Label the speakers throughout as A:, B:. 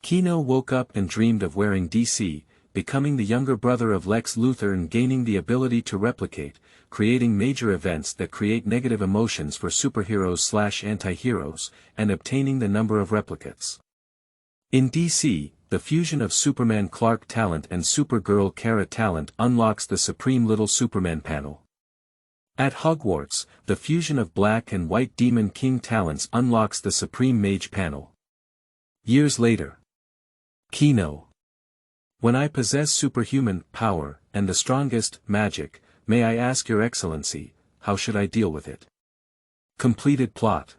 A: Kino woke up and dreamed of wearing DC, becoming the younger brother of Lex Luther and gaining the ability to replicate, creating major events that create negative emotions for superheroes/anti-heroes, and obtaining the number of replicates. In DC, the fusion of Superman Clark talent and Supergirl Kara talent unlocks the Supreme Little Superman panel. At Hogwarts, the fusion of Black and White Demon King talents unlocks the Supreme Mage panel. Years later. Kino. When I possess superhuman power, and the strongest magic, may I ask Your Excellency, how should I deal with it? Completed plot.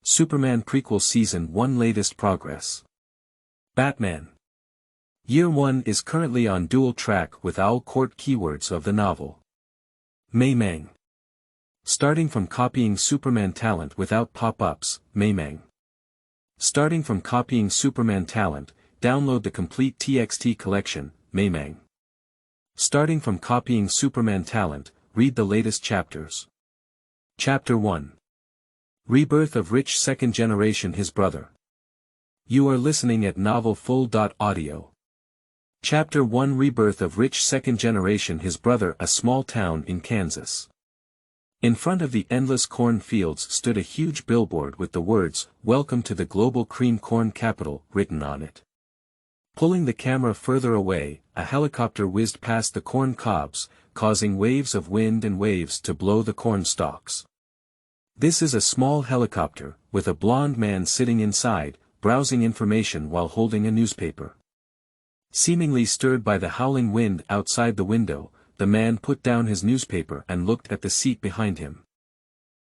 A: Superman prequel Season 1 latest progress. Batman. Year 1 is currently on dual track with Owl Court keywords of the novel. Meiman. Starting from copying Superman talent without pop-ups, Meiman. Starting from copying Superman talent, download the complete TXT collection, Meiman. Starting from copying Superman talent, read the latest chapters. Chapter 1. Rebirth of Rich Second Generation His Brother. You are listening at novelfull.audio. Chapter 1 Rebirth of Rich Second Generation His Brother. A small town in Kansas. In front of the endless corn fields stood a huge billboard with the words, "Welcome to the Global Cream Corn Capital," written on it. Pulling the camera further away, a helicopter whizzed past the corn cobs, causing waves of wind and waves to blow the corn stalks. This is a small helicopter, with a blond man sitting inside, browsing information while holding a newspaper. Seemingly stirred by the howling wind outside the window, the man put down his newspaper and looked at the seat behind him.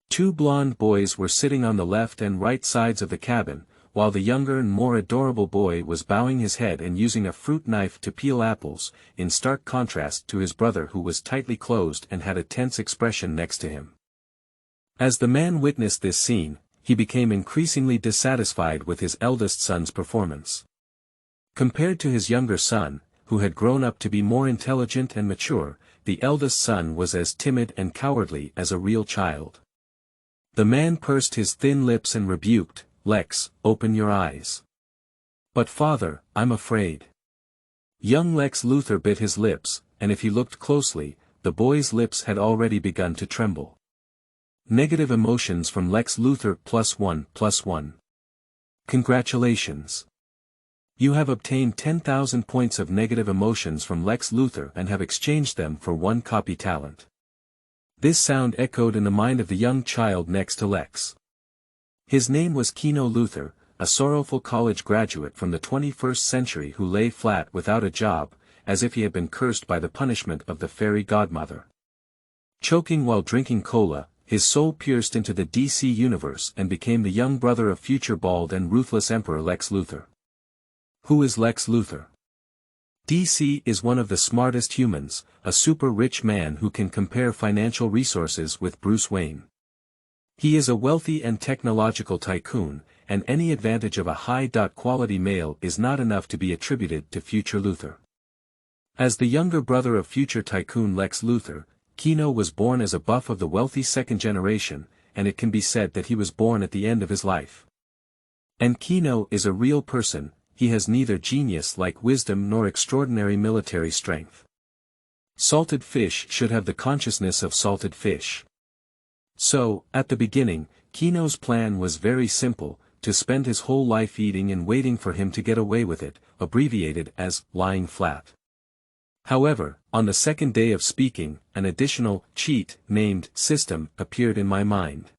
A: Two blond boys were sitting on the left and right sides of the cabin, while the younger and more adorable boy was bowing his head and using a fruit knife to peel apples, in stark contrast to his brother who was tightly closed and had a tense expression next to him. As the man witnessed this scene, he became increasingly dissatisfied with his eldest son's performance. Compared to his younger son, who had grown up to be more intelligent and mature, the eldest son was as timid and cowardly as a real child. The man pursed his thin lips and rebuked, "Lex, open your eyes." "But father, I'm afraid." Young Lex Luther bit his lips, and if he looked closely, the boy's lips had already begun to tremble. Negative emotions from Lex Luther +1. Congratulations. You have obtained 10,000 points of negative emotions from Lex Luther and have exchanged them for 1 copy talent. This sound echoed in the mind of the young child next to Lex. His name was Kino Luther, a sorrowful college graduate from the 21st century who lay flat without a job, as if he had been cursed by the punishment of the fairy godmother. Choking while drinking cola, his soul pierced into the DC universe and became the young brother of future bald and ruthless Emperor Lex Luther. Who is Lex Luther? DC is one of the smartest humans, a super rich man who can compare financial resources with Bruce Wayne. He is a wealthy and technological tycoon, and any advantage of a high-quality male is not enough to be attributed to future Luther. As the younger brother of future tycoon Lex Luther, Kino was born as a buff of the wealthy second generation, and it can be said that he was born at the end of his life. And Kino is a real person. He has neither genius-like wisdom nor extraordinary military strength. Salted fish should have the consciousness of salted fish. So, at the beginning, Kino's plan was very simple, to spend his whole life eating and waiting for him to get away with it, abbreviated as lying flat. However, on the second day of speaking, an additional cheat named system appeared in my mind.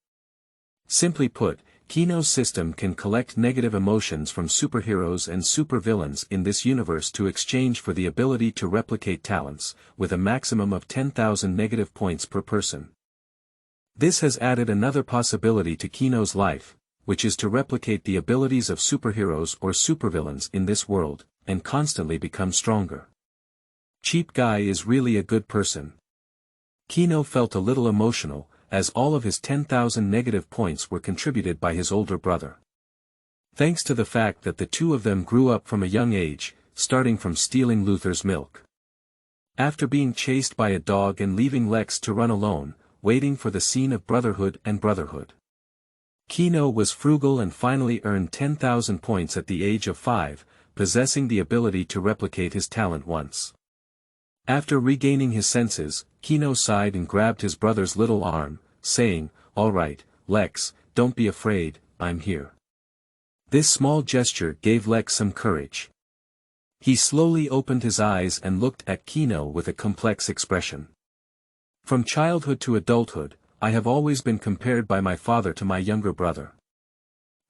A: Simply put, Kino's system can collect negative emotions from superheroes and supervillains in this universe to exchange for the ability to replicate talents, with a maximum of 10,000 negative points per person. This has added another possibility to Kino's life, which is to replicate the abilities of superheroes or supervillains in this world, and constantly become stronger. Cheap guy is really a good person. Kino felt a little emotional, as all of his 10,000 negative points were contributed by his older brother. Thanks to the fact that the two of them grew up from a young age, starting from stealing Luther's milk. After being chased by a dog and leaving Lex to run alone, waiting for the scene of brotherhood and brotherhood. Kino was frugal and finally earned 10,000 points at the age of 5, possessing the ability to replicate his talent once. After regaining his senses, Kino sighed and grabbed his brother's little arm, saying, "All right, Lex, don't be afraid, I'm here." This small gesture gave Lex some courage. He slowly opened his eyes and looked at Kino with a complex expression. From childhood to adulthood, I have always been compared by my father to my younger brother.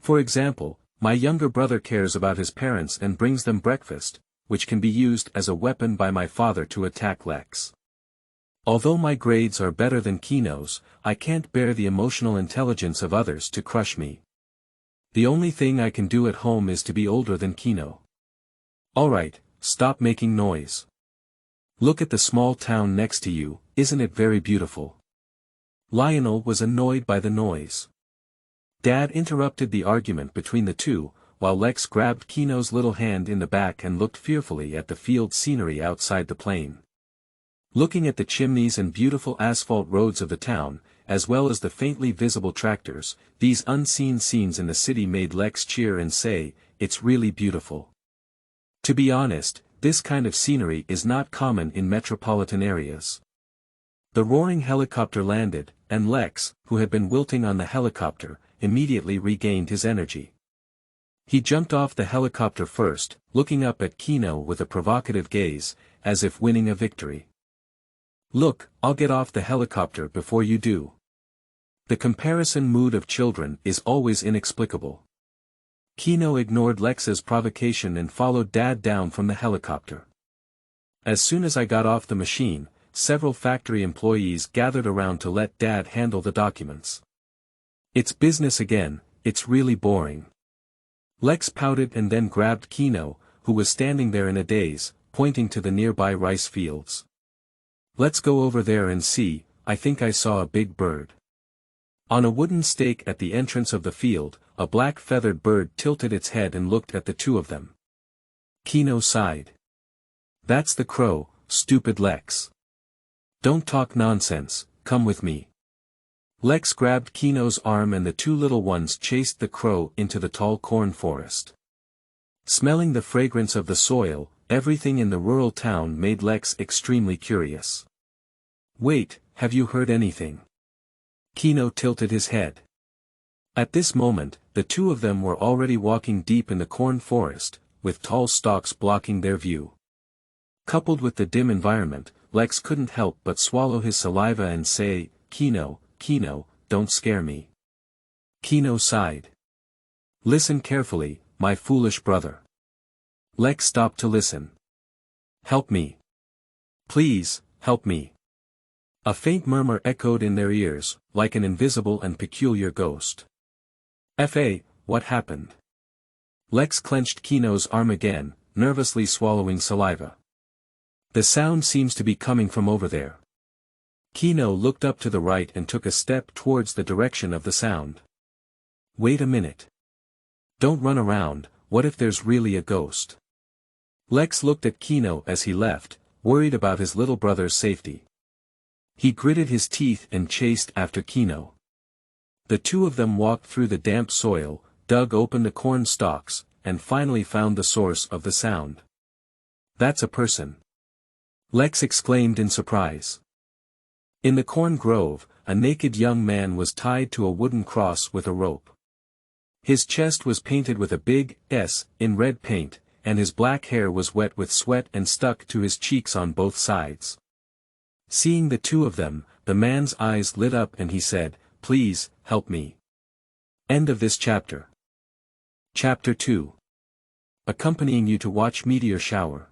A: For example, my younger brother cares about his parents and brings them breakfast, which can be used as a weapon by my father to attack Lex. Although my grades are better than Kino's, I can't bear the emotional intelligence of others to crush me. The only thing I can do at home is to be older than Kino. Alright, stop making noise. Look at the small town next to you, isn't it very beautiful? Lionel was annoyed by the noise. Dad interrupted the argument between the two, while Lex grabbed Kino's little hand in the back and looked fearfully at the field scenery outside the plane. Looking at the chimneys and beautiful asphalt roads of the town, as well as the faintly visible tractors, these unseen scenes in the city made Lex cheer and say, "It's really beautiful." To be honest, this kind of scenery is not common in metropolitan areas. The roaring helicopter landed, and Lex, who had been wilting on the helicopter, immediately regained his energy. He jumped off the helicopter first, looking up at Kino with a provocative gaze, as if winning a victory. "Look, I'll get off the helicopter before you do." The comparison mood of children is always inexplicable. Kino ignored Lex's provocation and followed Dad down from the helicopter. As soon as I got off the machine, several factory employees gathered around to let Dad handle the documents. "It's business again, it's really boring." Lex pouted and then grabbed Kino, who was standing there in a daze, pointing to the nearby rice fields. "Let's go over there and see, I think I saw a big bird." On a wooden stake at the entrance of the field, a black feathered bird tilted its head and looked at the two of them. Kino sighed. "That's the crow, stupid Lex. Don't talk nonsense, come with me." Lex grabbed Kino's arm and the two little ones chased the crow into the tall corn forest. Smelling the fragrance of the soil, everything in the rural town made Lex extremely curious. "Wait, have you heard anything?" Kino tilted his head. At this moment, the two of them were already walking deep in the corn forest, with tall stalks blocking their view. Coupled with the dim environment, Lex couldn't help but swallow his saliva and say, "Kino, Kino, don't scare me." Kino sighed. "Listen carefully, my foolish brother." Lex stopped to listen. "Help me. Please, help me." A faint murmur echoed in their ears, like an invisible and peculiar ghost. What happened?" Lex clenched Kino's arm again, nervously swallowing saliva. "The sound seems to be coming from over there." Kino looked up to the right and took a step towards the direction of the sound. "Wait a minute. Don't run around, what if there's really a ghost?" Lex looked at Kino as he left, worried about his little brother's safety. He gritted his teeth and chased after Kino. The two of them walked through the damp soil, dug open the corn stalks, and finally found the source of the sound. "That's a person!" Lex exclaimed in surprise. In the corn grove, a naked young man was tied to a wooden cross with a rope. His chest was painted with a big S in red paint, and his black hair was wet with sweat and stuck to his cheeks on both sides. Seeing the two of them, the man's eyes lit up and he said, "Please, help me." End of this chapter. Chapter 2. Accompanying you to watch Meteor shower.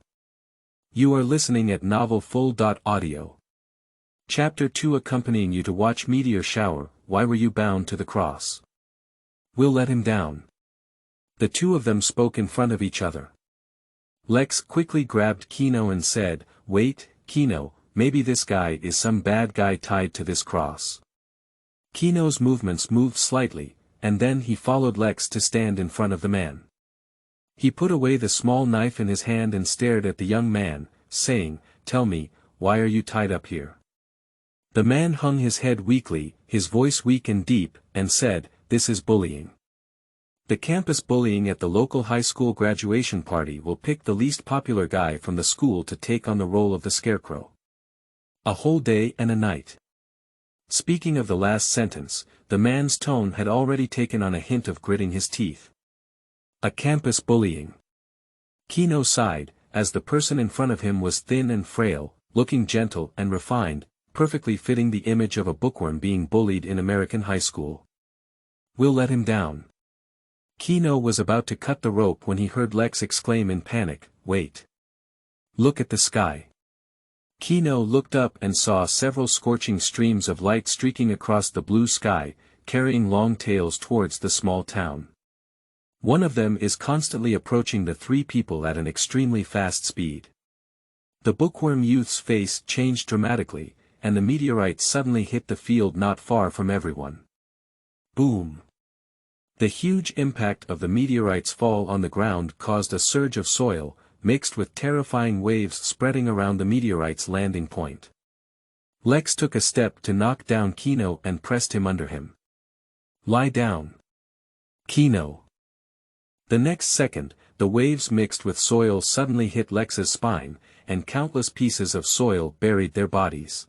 A: You are listening at novelfull.audio. Chapter 2. Accompanying you to watch Meteor shower, why were you bound to the cross? We'll let him down. The two of them spoke in front of each other. Lex quickly grabbed Kino and said, "Wait, Kino, maybe this guy is some bad guy tied to this cross." Kino's movements moved slightly, and then he followed Lex to stand in front of the man. He put away the small knife in his hand and stared at the young man, saying, "Tell me, why are you tied up here?" The man hung his head weakly, his voice weak and deep, and said, this is bullying. The campus bullying at the local high school graduation party will pick the least popular guy from the school to take on the role of the scarecrow. A whole day and a night. Speaking of the last sentence, the man's tone had already taken on a hint of gritting his teeth. A campus bullying. Kino sighed, as the person in front of him was thin and frail, looking gentle and refined, perfectly fitting the image of a bookworm being bullied in American high school. We'll let him down. Kino was about to cut the rope when he heard Lex exclaim in panic, wait. Look at the sky. Kino looked up and saw several scorching streams of light streaking across the blue sky, carrying long tails towards the small town. One of them is constantly approaching the three people at an extremely fast speed. The bookworm youth's face changed dramatically, and the meteorite suddenly hit the field not far from everyone. Boom! The huge impact of the meteorite's fall on the ground caused a surge of soil, mixed with terrifying waves spreading around the meteorite's landing point. Lex took a step to knock down Kino and pressed him under him. Lie down. Kino. The next second, the waves mixed with soil suddenly hit Lex's spine, and countless pieces of soil buried their bodies.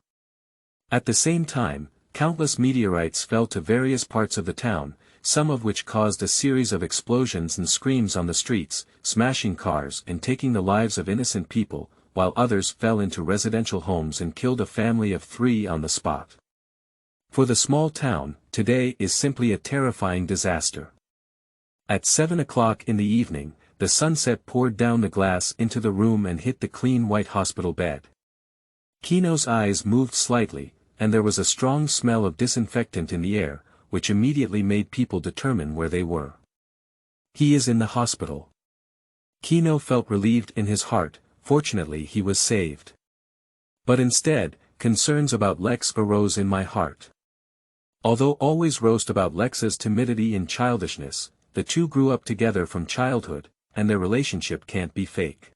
A: At the same time, countless meteorites fell to various parts of the town, some of which caused a series of explosions and screams on the streets, smashing cars and taking the lives of innocent people, while others fell into residential homes and killed a family of 3 on the spot. For the small town, today is simply a terrifying disaster. At 7 o'clock in the evening, the sunset poured down the glass into the room and hit the clean white hospital bed. Kino's eyes moved slightly, and there was a strong smell of disinfectant in the air, which immediately made people determine where they were. He is in the hospital. Kino felt relieved in his heart, fortunately he was saved. But instead, concerns about Lex arose in my heart. Although always roast about Lex's timidity and childishness, the two grew up together from childhood, and their relationship can't be fake.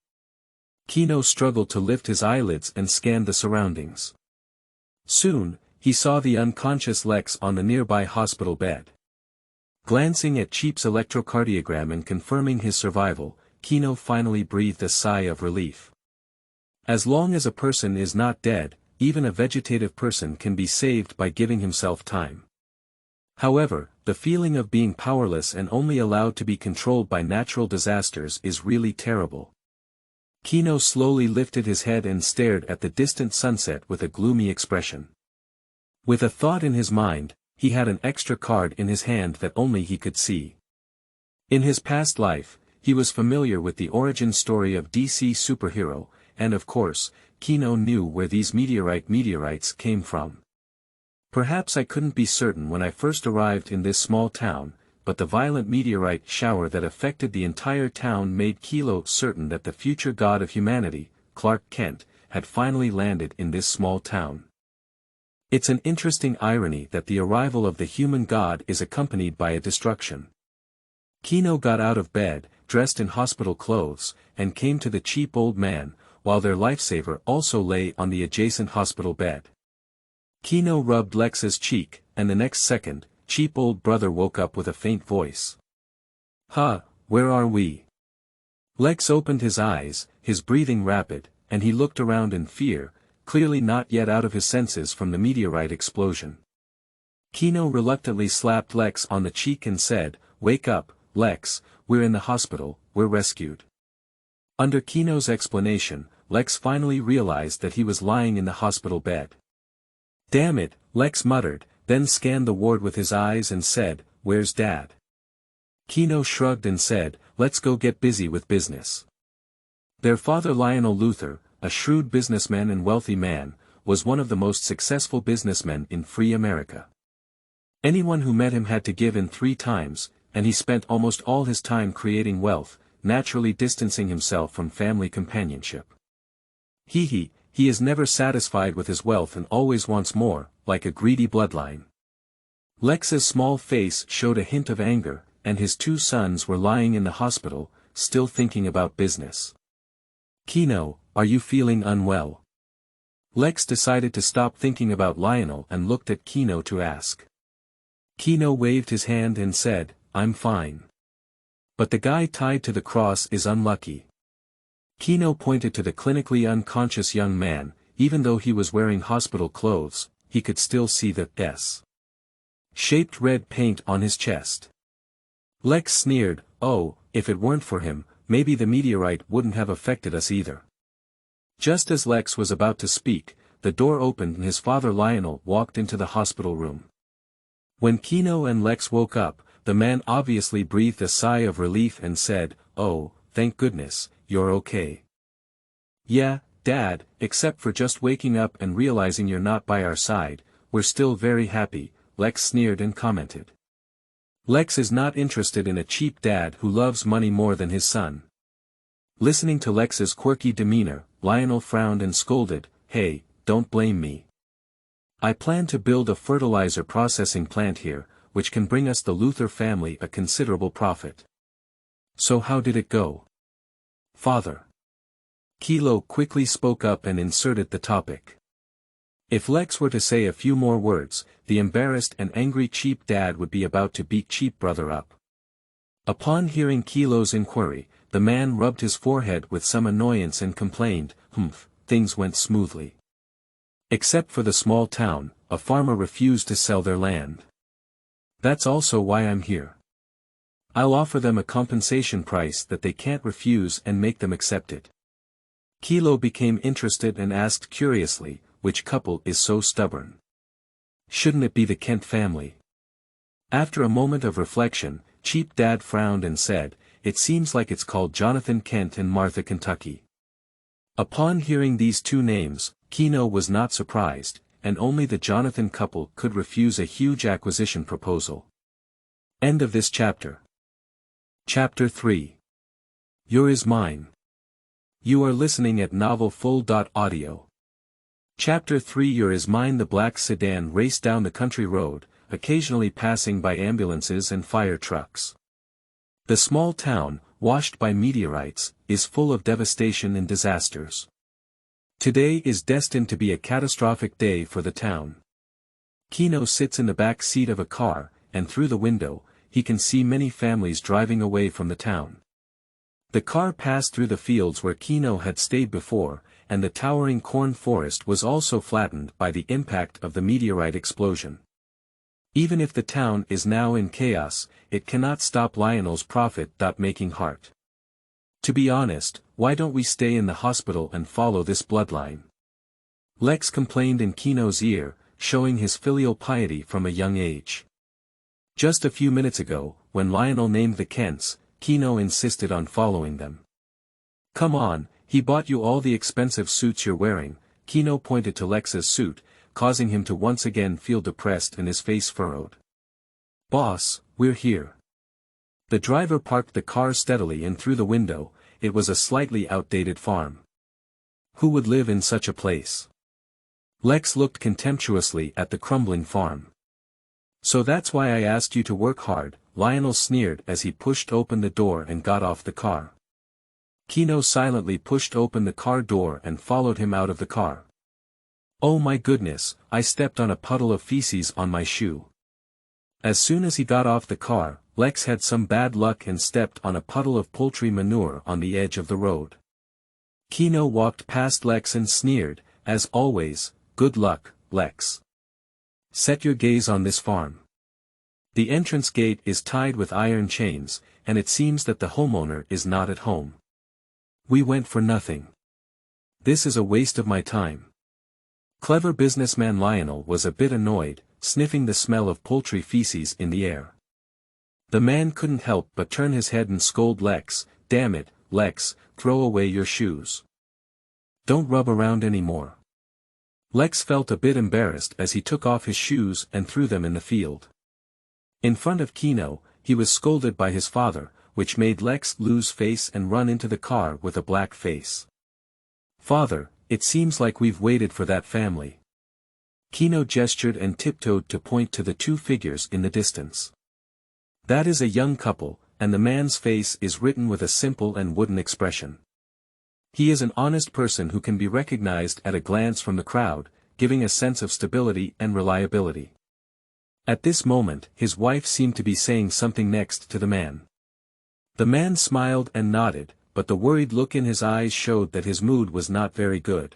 A: Kino struggled to lift his eyelids and scanned the surroundings. Soon, he saw the unconscious Lex on the nearby hospital bed. Glancing at Cheap's electrocardiogram and confirming his survival, Kino finally breathed a sigh of relief. As long as a person is not dead, even a vegetative person can be saved by giving himself time. However, the feeling of being powerless and only allowed to be controlled by natural disasters is really terrible. Kino slowly lifted his head and stared at the distant sunset with a gloomy expression. With a thought in his mind, he had an extra card in his hand that only he could see. In his past life, he was familiar with the origin story of DC superhero, and of course, Kino knew where these meteorites came from. Perhaps I couldn't be certain when I first arrived in this small town, but the violent meteorite shower that affected the entire town made Kino certain that the future god of humanity, Clark Kent, had finally landed in this small town. It's an interesting irony that the arrival of the human god is accompanied by a destruction. Kino got out of bed, dressed in hospital clothes, and came to the cheap old man, while their lifesaver also lay on the adjacent hospital bed. Kino rubbed Lex's cheek, and the next second, cheap old brother woke up with a faint voice. Where are we? Lex opened his eyes, his breathing rapid, and he looked around in fear, clearly not yet out of his senses from the meteorite explosion. Kino reluctantly slapped Lex on the cheek and said, "Wake up, Lex, we're in the hospital, we're rescued." Under Kino's explanation, Lex finally realized that he was lying in the hospital bed. "Damn it," Lex muttered, then scanned the ward with his eyes and said, "Where's Dad?" Kino shrugged and said, "Let's go get busy with business." Their father Lionel Luther, a shrewd businessman and wealthy man, was one of the most successful businessmen in free America. Anyone who met him had to give in 3 times, and he spent almost all his time creating wealth, naturally distancing himself from family companionship. He is never satisfied with his wealth and always wants more, like a greedy bloodline. Lex's small face showed a hint of anger, and his 2 sons were lying in the hospital, still thinking about business. "Kino, are you feeling unwell?" Lex decided to stop thinking about Lionel and looked at Kino to ask. Kino waved his hand and said, I'm fine. But the guy tied to the cross is unlucky. Kino pointed to the clinically unconscious young man. Even though he was wearing hospital clothes, he could still see the S-shaped red paint on his chest. Lex sneered, oh, if it weren't for him, maybe the meteorite wouldn't have affected us either. Just as Lex was about to speak, the door opened and his father Lionel walked into the hospital room. When Kino and Lex woke up, the man obviously breathed a sigh of relief and said, oh, thank goodness, you're okay. Yeah, Dad, except for just waking up and realizing you're not by our side, we're still very happy, Lex sneered and commented. Lex is not interested in a cheap dad who loves money more than his son. Listening to Lex's quirky demeanor, Lionel frowned and scolded, hey, don't blame me. I plan to build a fertilizer processing plant here, which can bring us the Luther family a considerable profit. So how did it go? Father. Kilo quickly spoke up and inserted the topic. If Lex were to say a few more words, the embarrassed and angry cheap dad would be about to beat cheap brother up. Upon hearing Kilo's inquiry, the man rubbed his forehead with some annoyance and complained, things went smoothly. Except for the small town, a farmer refused to sell their land. That's also why I'm here. I'll offer them a compensation price that they can't refuse and make them accept it. Kilo became interested and asked curiously, which couple is so stubborn? Shouldn't it be the Kent family? After a moment of reflection, Cheap Dad frowned and said, it seems like it's called Jonathan Kent and Martha Kentucky. Upon hearing these two names, Kino was not surprised, and only the Jonathan couple could refuse a huge acquisition proposal. End of this chapter. Chapter 3. Your is mine. You are listening at novelfull.audio. Chapter 3. Your is mine. The black sedan raced down the country road, occasionally passing by ambulances and fire trucks. The small town, washed by meteorites, is full of devastation and disasters. Today is destined to be a catastrophic day for the town. Kino sits in the back seat of a car, and through the window, he can see many families driving away from the town. The car passed through the fields where Kino had stayed before, and the towering corn forest was also flattened by the impact of the meteorite explosion. Even if the town is now in chaos, it cannot stop Lionel's profit-making heart. To be honest, why don't we stay in the hospital and follow this bloodline? Lex complained in Kino's ear, showing his filial piety from a young age. Just a few minutes ago, when Lionel named the Kents, Kino insisted on following them. Come on, he bought you all the expensive suits you're wearing. Kino pointed to Lex's suit, causing him to once again feel depressed and his face furrowed. Boss, we're here. The driver parked the car steadily and through the window. It was a slightly outdated farm. Who would live in such a place? Lex looked contemptuously at the crumbling farm. So that's why I asked you to work hard, Lionel sneered as he pushed open the door and got off the car. Kino silently pushed open the car door and followed him out of the car. Oh my goodness, I stepped on a puddle of feces on my shoe. As soon as he got off the car, Lex had some bad luck and stepped on a puddle of poultry manure on the edge of the road. Kino walked past Lex and sneered, as always, good luck, Lex. Set your gaze on this farm. The entrance gate is tied with iron chains, and it seems that the homeowner is not at home. We went for nothing. This is a waste of my time. Clever businessman Lionel was a bit annoyed, sniffing the smell of poultry feces in the air. The man couldn't help but turn his head and scold Lex, damn it, Lex, throw away your shoes. Don't rub around anymore. Lex felt a bit embarrassed as he took off his shoes and threw them in the field. In front of Kino, he was scolded by his father, which made Lex lose face and run into the car with a black face. Father, it seems like we've waited for that family. Kino gestured and tiptoed to point to the two figures in the distance. That is a young couple, and the man's face is written with a simple and wooden expression. He is an honest person who can be recognized at a glance from the crowd, giving a sense of stability and reliability. At this moment, his wife seemed to be saying something next to the man. The man smiled and nodded, but the worried look in his eyes showed that his mood was not very good.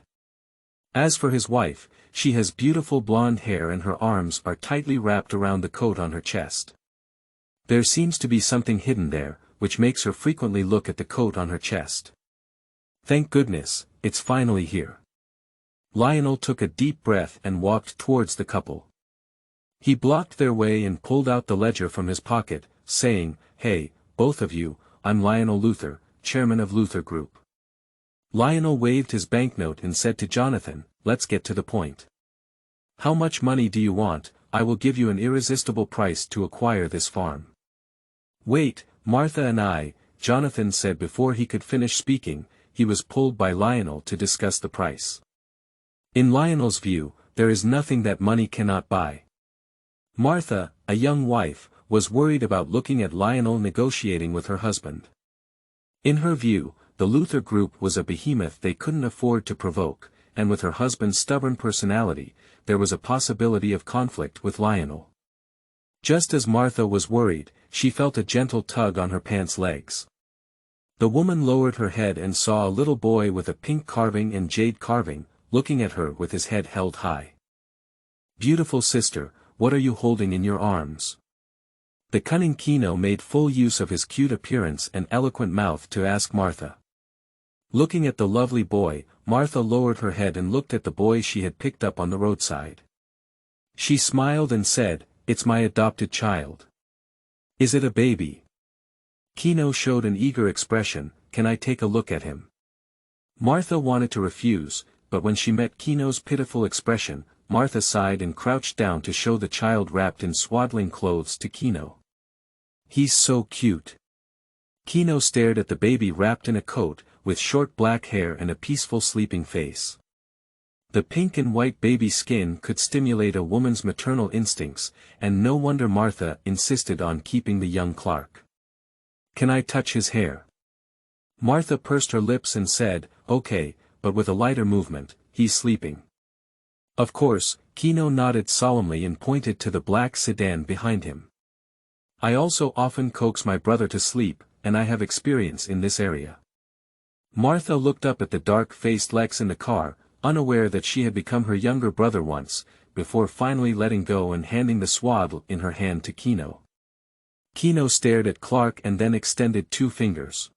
A: As for his wife, she has beautiful blonde hair and her arms are tightly wrapped around the coat on her chest. There seems to be something hidden there, which makes her frequently look at the coat on her chest. Thank goodness, it's finally here. Lionel took a deep breath and walked towards the couple. He blocked their way and pulled out the ledger from his pocket, saying, "Hey, both of you, I'm Lionel Luther, chairman of Luther Group." Lionel waved his banknote and said to Jonathan, "Let's get to the point. How much money do you want? I will give you an irresistible price to acquire this farm." "Wait, Martha and I," Jonathan said before he could finish speaking. He was pulled by Lionel to discuss the price. In Lionel's view, there is nothing that money cannot buy. Martha, a young wife, was worried about looking at Lionel negotiating with her husband. In her view, the Luther Group was a behemoth they couldn't afford to provoke, and with her husband's stubborn personality, there was a possibility of conflict with Lionel. Just as Martha was worried, she felt a gentle tug on her pants legs. The woman lowered her head and saw a little boy with a pink carving and jade carving, looking at her with his head held high. "Beautiful sister, what are you holding in your arms?" The cunning Kino made full use of his cute appearance and eloquent mouth to ask Martha. Looking at the lovely boy, Martha lowered her head and looked at the boy she had picked up on the roadside. She smiled and said, "It's my adopted child." "Is it a baby?" Kino showed an eager expression. "Can I take a look at him?" Martha wanted to refuse, but when she met Kino's pitiful expression, Martha sighed and crouched down to show the child wrapped in swaddling clothes to Kino. "He's so cute." Kino stared at the baby wrapped in a coat, with short black hair and a peaceful sleeping face. The pink and white baby skin could stimulate a woman's maternal instincts, and no wonder Martha insisted on keeping the young Clark. "Can I touch his hair?" Martha pursed her lips and said, "Okay," but with a lighter movement, "He's sleeping." Of course, Kino nodded solemnly and pointed to the black sedan behind him. "I also often coax my brother to sleep, and I have experience in this area." Martha looked up at the dark-faced Lex in the car, unaware that she had become her younger brother once, before finally letting go and handing the swaddle in her hand to Kino. Kino stared at Clark and then extended two fingers.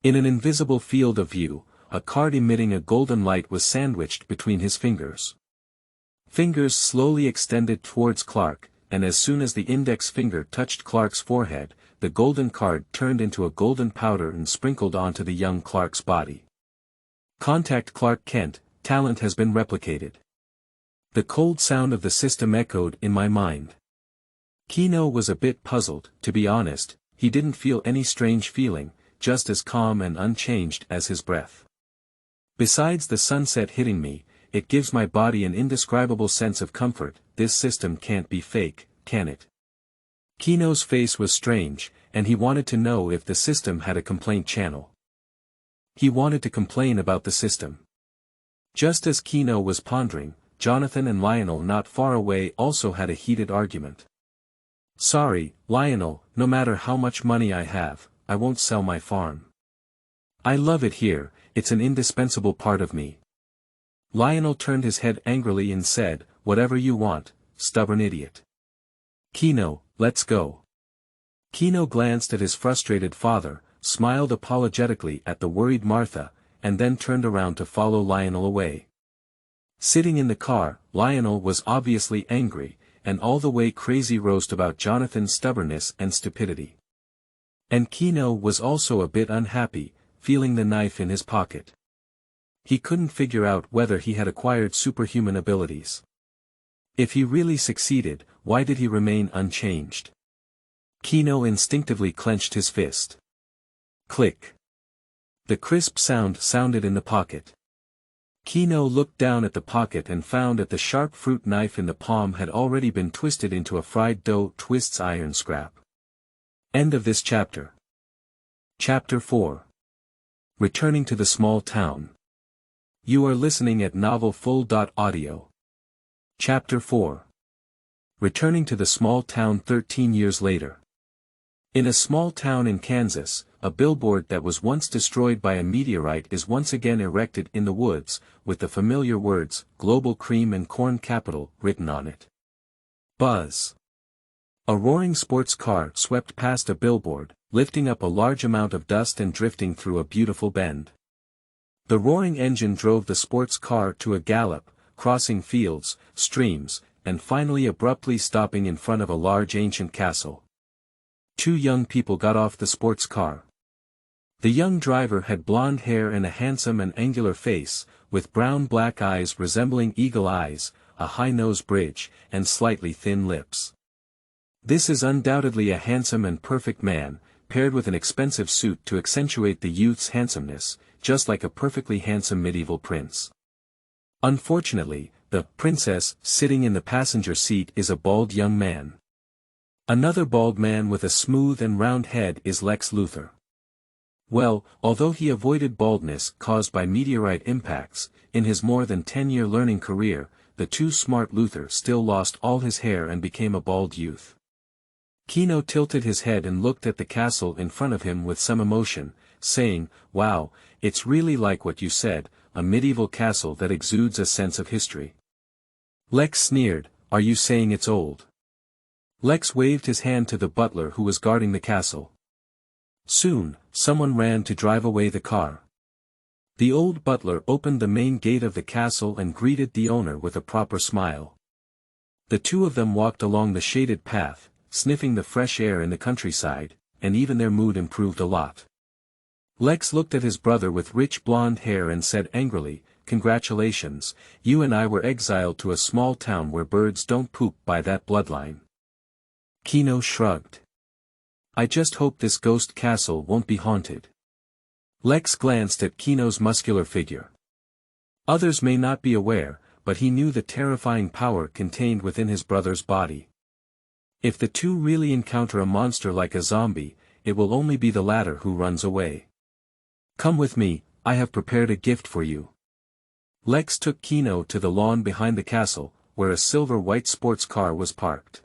A: In an invisible field of view, a card emitting a golden light was sandwiched between his fingers. Fingers slowly extended towards Clark, and as soon as the index finger touched Clark's forehead, the golden card turned into a golden powder and sprinkled onto the young Clark's body. "Contact Clark Kent, talent has been replicated." The cold sound of the system echoed in my mind. Kino was a bit puzzled. To be honest, he didn't feel any strange feeling, just as calm and unchanged as his breath. "Besides the sunset hitting me, it gives my body an indescribable sense of comfort. This system can't be fake, can it?" Kino's face was strange, and he wanted to know if the system had a complaint channel. He wanted to complain about the system. Just as Kino was pondering, Jonathan and Lionel not far away also had a heated argument. "Sorry, Lionel, no matter how much money I have, I won't sell my farm. I love it here, it's an indispensable part of me." Lionel turned his head angrily and said, "Whatever you want, stubborn idiot. Kino, let's go." Kino glanced at his frustrated father, smiled apologetically at the worried Martha, and then turned around to follow Lionel away. Sitting in the car, Lionel was obviously angry, and all the way crazy roast about Jonathan's stubbornness and stupidity. And Kino was also a bit unhappy, feeling the knife in his pocket. He couldn't figure out whether he had acquired superhuman abilities. If he really succeeded, why did he remain unchanged? Kino instinctively clenched his fist. Click. The crisp sound sounded in the pocket. Kino looked down at the pocket and found that the sharp fruit knife in the palm had already been twisted into a fried dough twists iron scrap. End of this chapter. Chapter 4. Returning to the small town. You are listening at novelfull.audio. Chapter 4. returning to the small town 13 years later. In a small town in Kansas, a billboard that was once destroyed by a meteorite is once again erected in the woods, with the familiar words, Global Cream and Corn Capital, written on it. Buzz. A roaring sports car swept past a billboard, lifting up a large amount of dust and drifting through a beautiful bend. The roaring engine drove the sports car to a gallop, crossing fields, streams, and finally abruptly stopping in front of a large ancient castle. Two young people got off the sports car. The young driver had blonde hair and a handsome and angular face, with brown-black eyes resembling eagle eyes, a high nose bridge, and slightly thin lips. This is undoubtedly a handsome and perfect man, paired with an expensive suit to accentuate the youth's handsomeness, just like a perfectly handsome medieval prince. Unfortunately, the princess sitting in the passenger seat is a bald young man. Another bald man with a smooth and round head is Lex Luther. Well, although he avoided baldness caused by meteorite impacts, in his more than 10-year learning career, the too smart Luther still lost all his hair and became a bald youth. Kino tilted his head and looked at the castle in front of him with some emotion, saying, "Wow, it's really like what you said, a medieval castle that exudes a sense of history." Lex sneered, "Are you saying it's old?" Lex waved his hand to the butler who was guarding the castle. Soon, someone ran to drive away the car. The old butler opened the main gate of the castle and greeted the owner with a proper smile. The two of them walked along the shaded path, sniffing the fresh air in the countryside, and even their mood improved a lot. Lex looked at his brother with rich blonde hair and said angrily, "Congratulations, you and I were exiled to a small town where birds don't poop by that bloodline." Kino shrugged. "I just hope this ghost castle won't be haunted." Lex glanced at Kino's muscular figure. Others may not be aware, but he knew the terrifying power contained within his brother's body. If the two really encounter a monster like a zombie, it will only be the latter who runs away. "Come with me, I have prepared a gift for you." Lex took Kino to the lawn behind the castle, where a silver-white sports car was parked.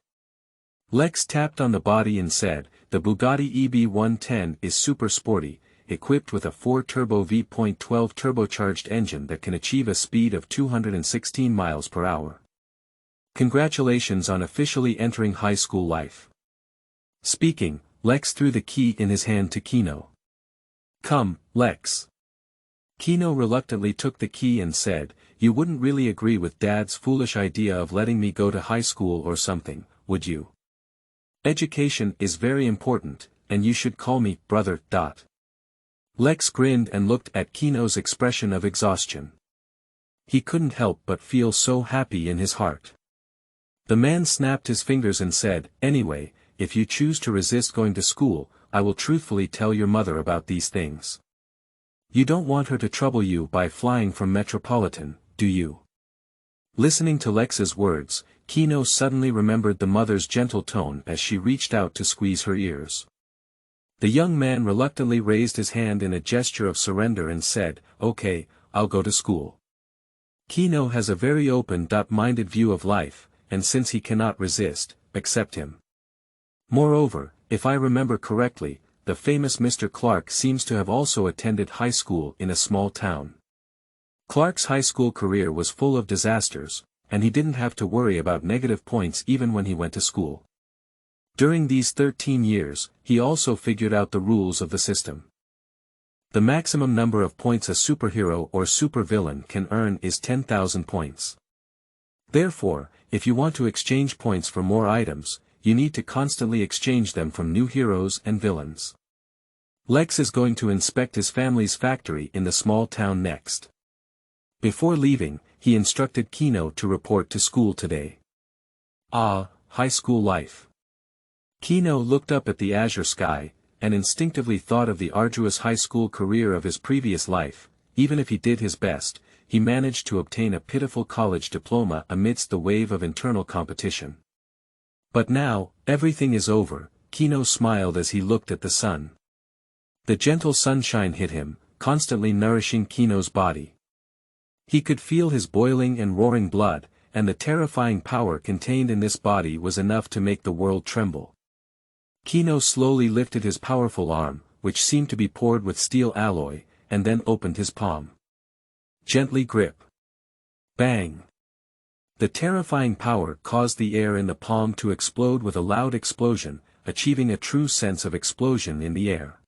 A: Lex tapped on the body and said, "The Bugatti EB1-10 is super sporty, equipped with a 4-turbo V.12 turbocharged engine that can achieve a speed of 216 miles per hour. Congratulations on officially entering high school life." Speaking, Lex threw the key in his hand to Kino. "Come, Lex." Kino reluctantly took the key and said, "You wouldn't really agree with Dad's foolish idea of letting me go to high school or something, would you? Education is very important, and you should call me brother. Lex grinned and looked at Kino's expression of exhaustion. He couldn't help but feel so happy in his heart. The man snapped his fingers and said, "Anyway, if you choose to resist going to school, I will truthfully tell your mother about these things. You don't want her to trouble you by flying from Metropolitan, do you?" Listening to Lex's words, Kino suddenly remembered the mother's gentle tone as she reached out to squeeze her ears. The young man reluctantly raised his hand in a gesture of surrender and said, "Okay, I'll go to school." Kino has a very open-minded view of life, and since he cannot resist, accept him. Moreover, if I remember correctly, the famous Mr. Clark seems to have also attended high school in a small town. Clark's high school career was full of disasters, and he didn't have to worry about negative points even when he went to school. During these 13 years, he also figured out the rules of the system. The maximum number of points a superhero or supervillain can earn is 10,000 points. Therefore, if you want to exchange points for more items, you need to constantly exchange them from new heroes and villains. Lex is going to inspect his family's factory in the small town next. Before leaving, he instructed Kino to report to school today. High school life. Kino looked up at the azure sky, and instinctively thought of the arduous high school career of his previous life. Even if he did his best, he managed to obtain a pitiful college diploma amidst the wave of internal competition. But now, everything is over. Kino smiled as he looked at the sun. The gentle sunshine hit him, constantly nourishing Kino's body. He could feel his boiling and roaring blood, and the terrifying power contained in this body was enough to make the world tremble. Kino slowly lifted his powerful arm, which seemed to be poured with steel alloy, and then opened his palm. Gently grip. Bang! The terrifying power caused the air in the palm to explode with a loud explosion, achieving a true sense of explosion in the air.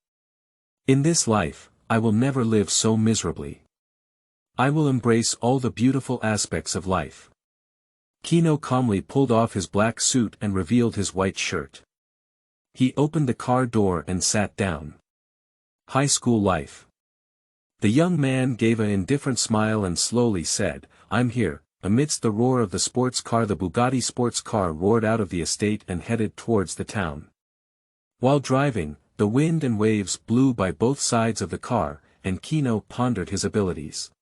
A: In this life, I will never live so miserably. I will embrace all the beautiful aspects of life. Kino calmly pulled off his black suit and revealed his white shirt. He opened the car door and sat down. High school life. The young man gave an indifferent smile and slowly said, "I'm here." Amidst the roar of the sports car, the Bugatti sports car roared out of the estate and headed towards the town. While driving, the wind and waves blew by both sides of the car, and Kino pondered his abilities.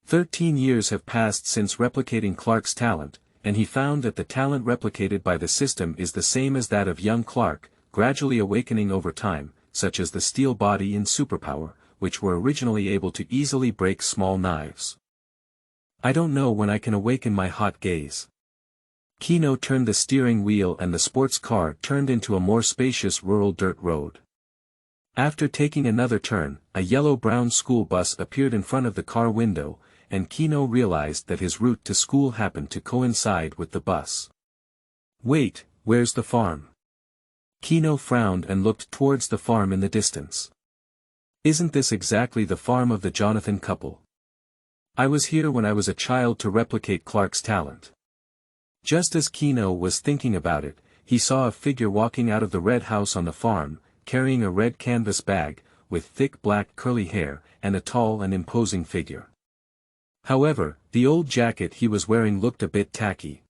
A: 13 years have passed since replicating Clark's talent, and he found that the talent replicated by the system is the same as that of young Clark, gradually awakening over time, such as the steel body and superpower, which were originally able to easily break small knives. I don't know when I can awaken my hot gaze. Kino turned the steering wheel and the sports car turned into a more spacious rural dirt road. After taking another turn, a yellow-brown school bus appeared in front of the car window, and Kino realized that his route to school happened to coincide with the bus. Wait, where's the farm? Kino frowned and looked towards the farm in the distance. Isn't this exactly the farm of the Jonathan couple? I was here when I was a child to replicate Clark's talent. Just as Kino was thinking about it, he saw a figure walking out of the red house on the farm, carrying a red canvas bag, with thick black curly hair, and a tall and imposing figure. However, the old jacket he was wearing looked a bit tacky.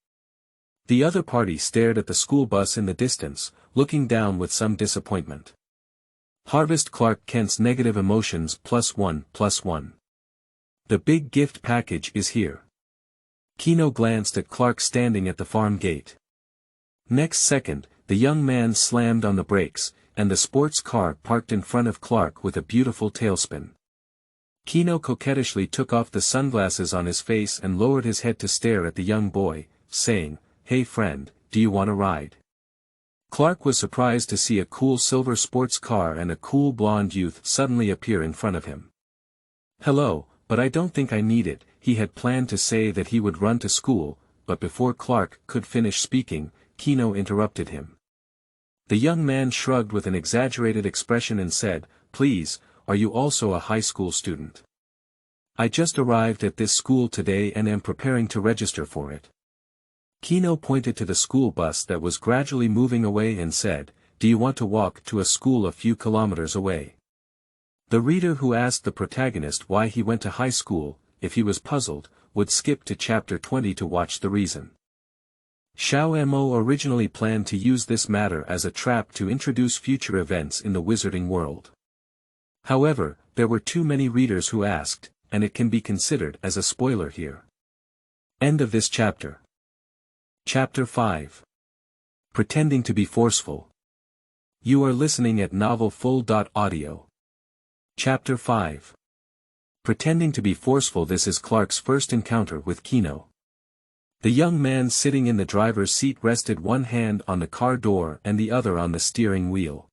A: The other party stared at the school bus in the distance, looking down with some disappointment. Harvest Clark Kent's negative emotions +1/+1. The big gift package is here. Kino glanced at Clark standing at the farm gate. Next second, the young man slammed on the brakes, and the sports car parked in front of Clark with a beautiful tailspin. Kino coquettishly took off the sunglasses on his face and lowered his head to stare at the young boy, saying, "Hey friend, do you want a ride?" Clark was surprised to see a cool silver sports car and a cool blonde youth suddenly appear in front of him. "Hello, but I don't think I need it," he had planned to say that he would run to school, but before Clark could finish speaking, Kino interrupted him. The young man shrugged with an exaggerated expression and said, "Please, are you also a high school student? I just arrived at this school today and am preparing to register for it." Kino pointed to the school bus that was gradually moving away and said, "Do you want to walk to a school a few kilometers away?" The reader who asked the protagonist why he went to high school, if he was puzzled, would skip to chapter 20 to watch the reason. Xiao Mo originally planned to use this matter as a trap to introduce future events in the wizarding world. However, there were too many readers who asked, and it can be considered as a spoiler here. End of this chapter. Chapter 5. Pretending to be forceful. You are listening at novelfull.audio. Chapter 5. Pretending to be forceful. This is Clark's first encounter with Kino. The young man sitting in the driver's seat rested one hand on the car door and the other on the steering wheel.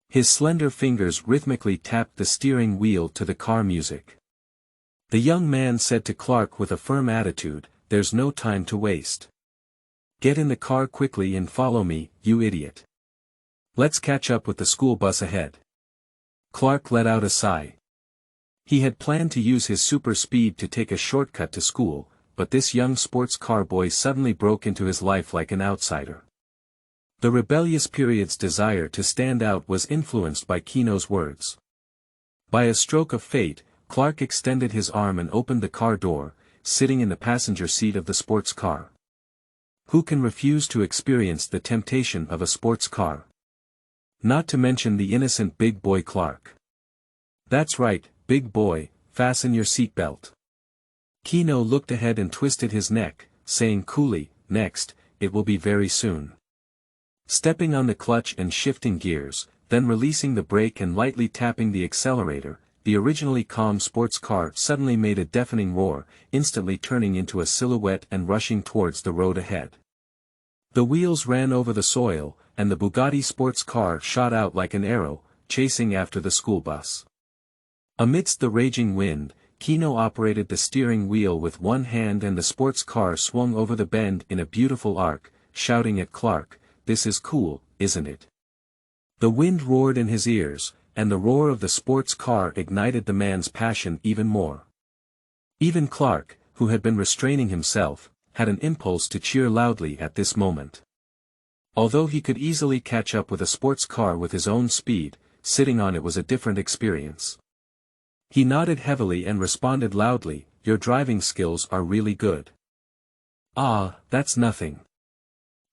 A: His slender fingers rhythmically tapped the steering wheel to the car music. The young man said to Clark with a firm attitude, "There's no time to waste. Get in the car quickly and follow me, you idiot. Let's catch up with the school bus ahead." Clark let out a sigh. He had planned to use his super speed to take a shortcut to school, but this young sports car boy suddenly broke into his life like an outsider. The rebellious period's desire to stand out was influenced by Kino's words. By a stroke of fate, Clark extended his arm and opened the car door, sitting in the passenger seat of the sports car. Who can refuse to experience the temptation of a sports car? Not to mention the innocent big boy Clark. That's right, big boy, fasten your seatbelt. Kino looked ahead and twisted his neck, saying coolly, "Next, it will be very soon." Stepping on the clutch and shifting gears, then releasing the brake and lightly tapping the accelerator, the originally calm sports car suddenly made a deafening roar, instantly turning into a silhouette and rushing towards the road ahead. The wheels ran over the soil, and the Bugatti sports car shot out like an arrow, chasing after the school bus. Amidst the raging wind, Kino operated the steering wheel with one hand and the sports car swung over the bend in a beautiful arc, shouting at Clark, "This is cool, isn't it?" The wind roared in his ears, and the roar of the sports car ignited the man's passion even more. Even Clark, who had been restraining himself, had an impulse to cheer loudly at this moment. Although he could easily catch up with a sports car with his own speed, sitting on it was a different experience. He nodded heavily and responded loudly, "Your driving skills are really good." "Ah, that's nothing."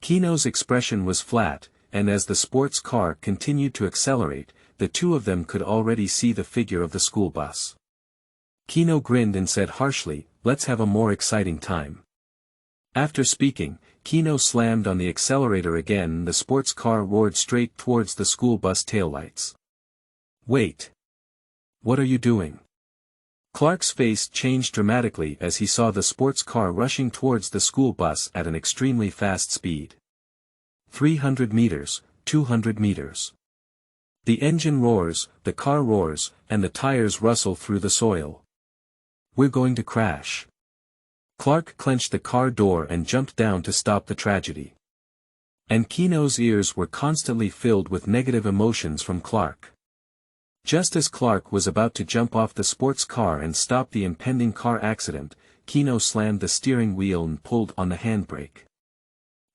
A: Kino's expression was flat, and as the sports car continued to accelerate, the two of them could already see the figure of the school bus. Kino grinned and said harshly, "Let's have a more exciting time." After speaking, Kino slammed on the accelerator again and the sports car roared straight towards the school bus taillights. "Wait. What are you doing?" Clark's face changed dramatically as he saw the sports car rushing towards the school bus at an extremely fast speed. 300 meters, 200 meters. The engine roars, the car roars, and the tires rustle through the soil. "We're going to crash." Clark clenched the car door and jumped down to stop the tragedy. And Kino's ears were constantly filled with negative emotions from Clark. Just as Clark was about to jump off the sports car and stop the impending car accident, Kino slammed the steering wheel and pulled on the handbrake.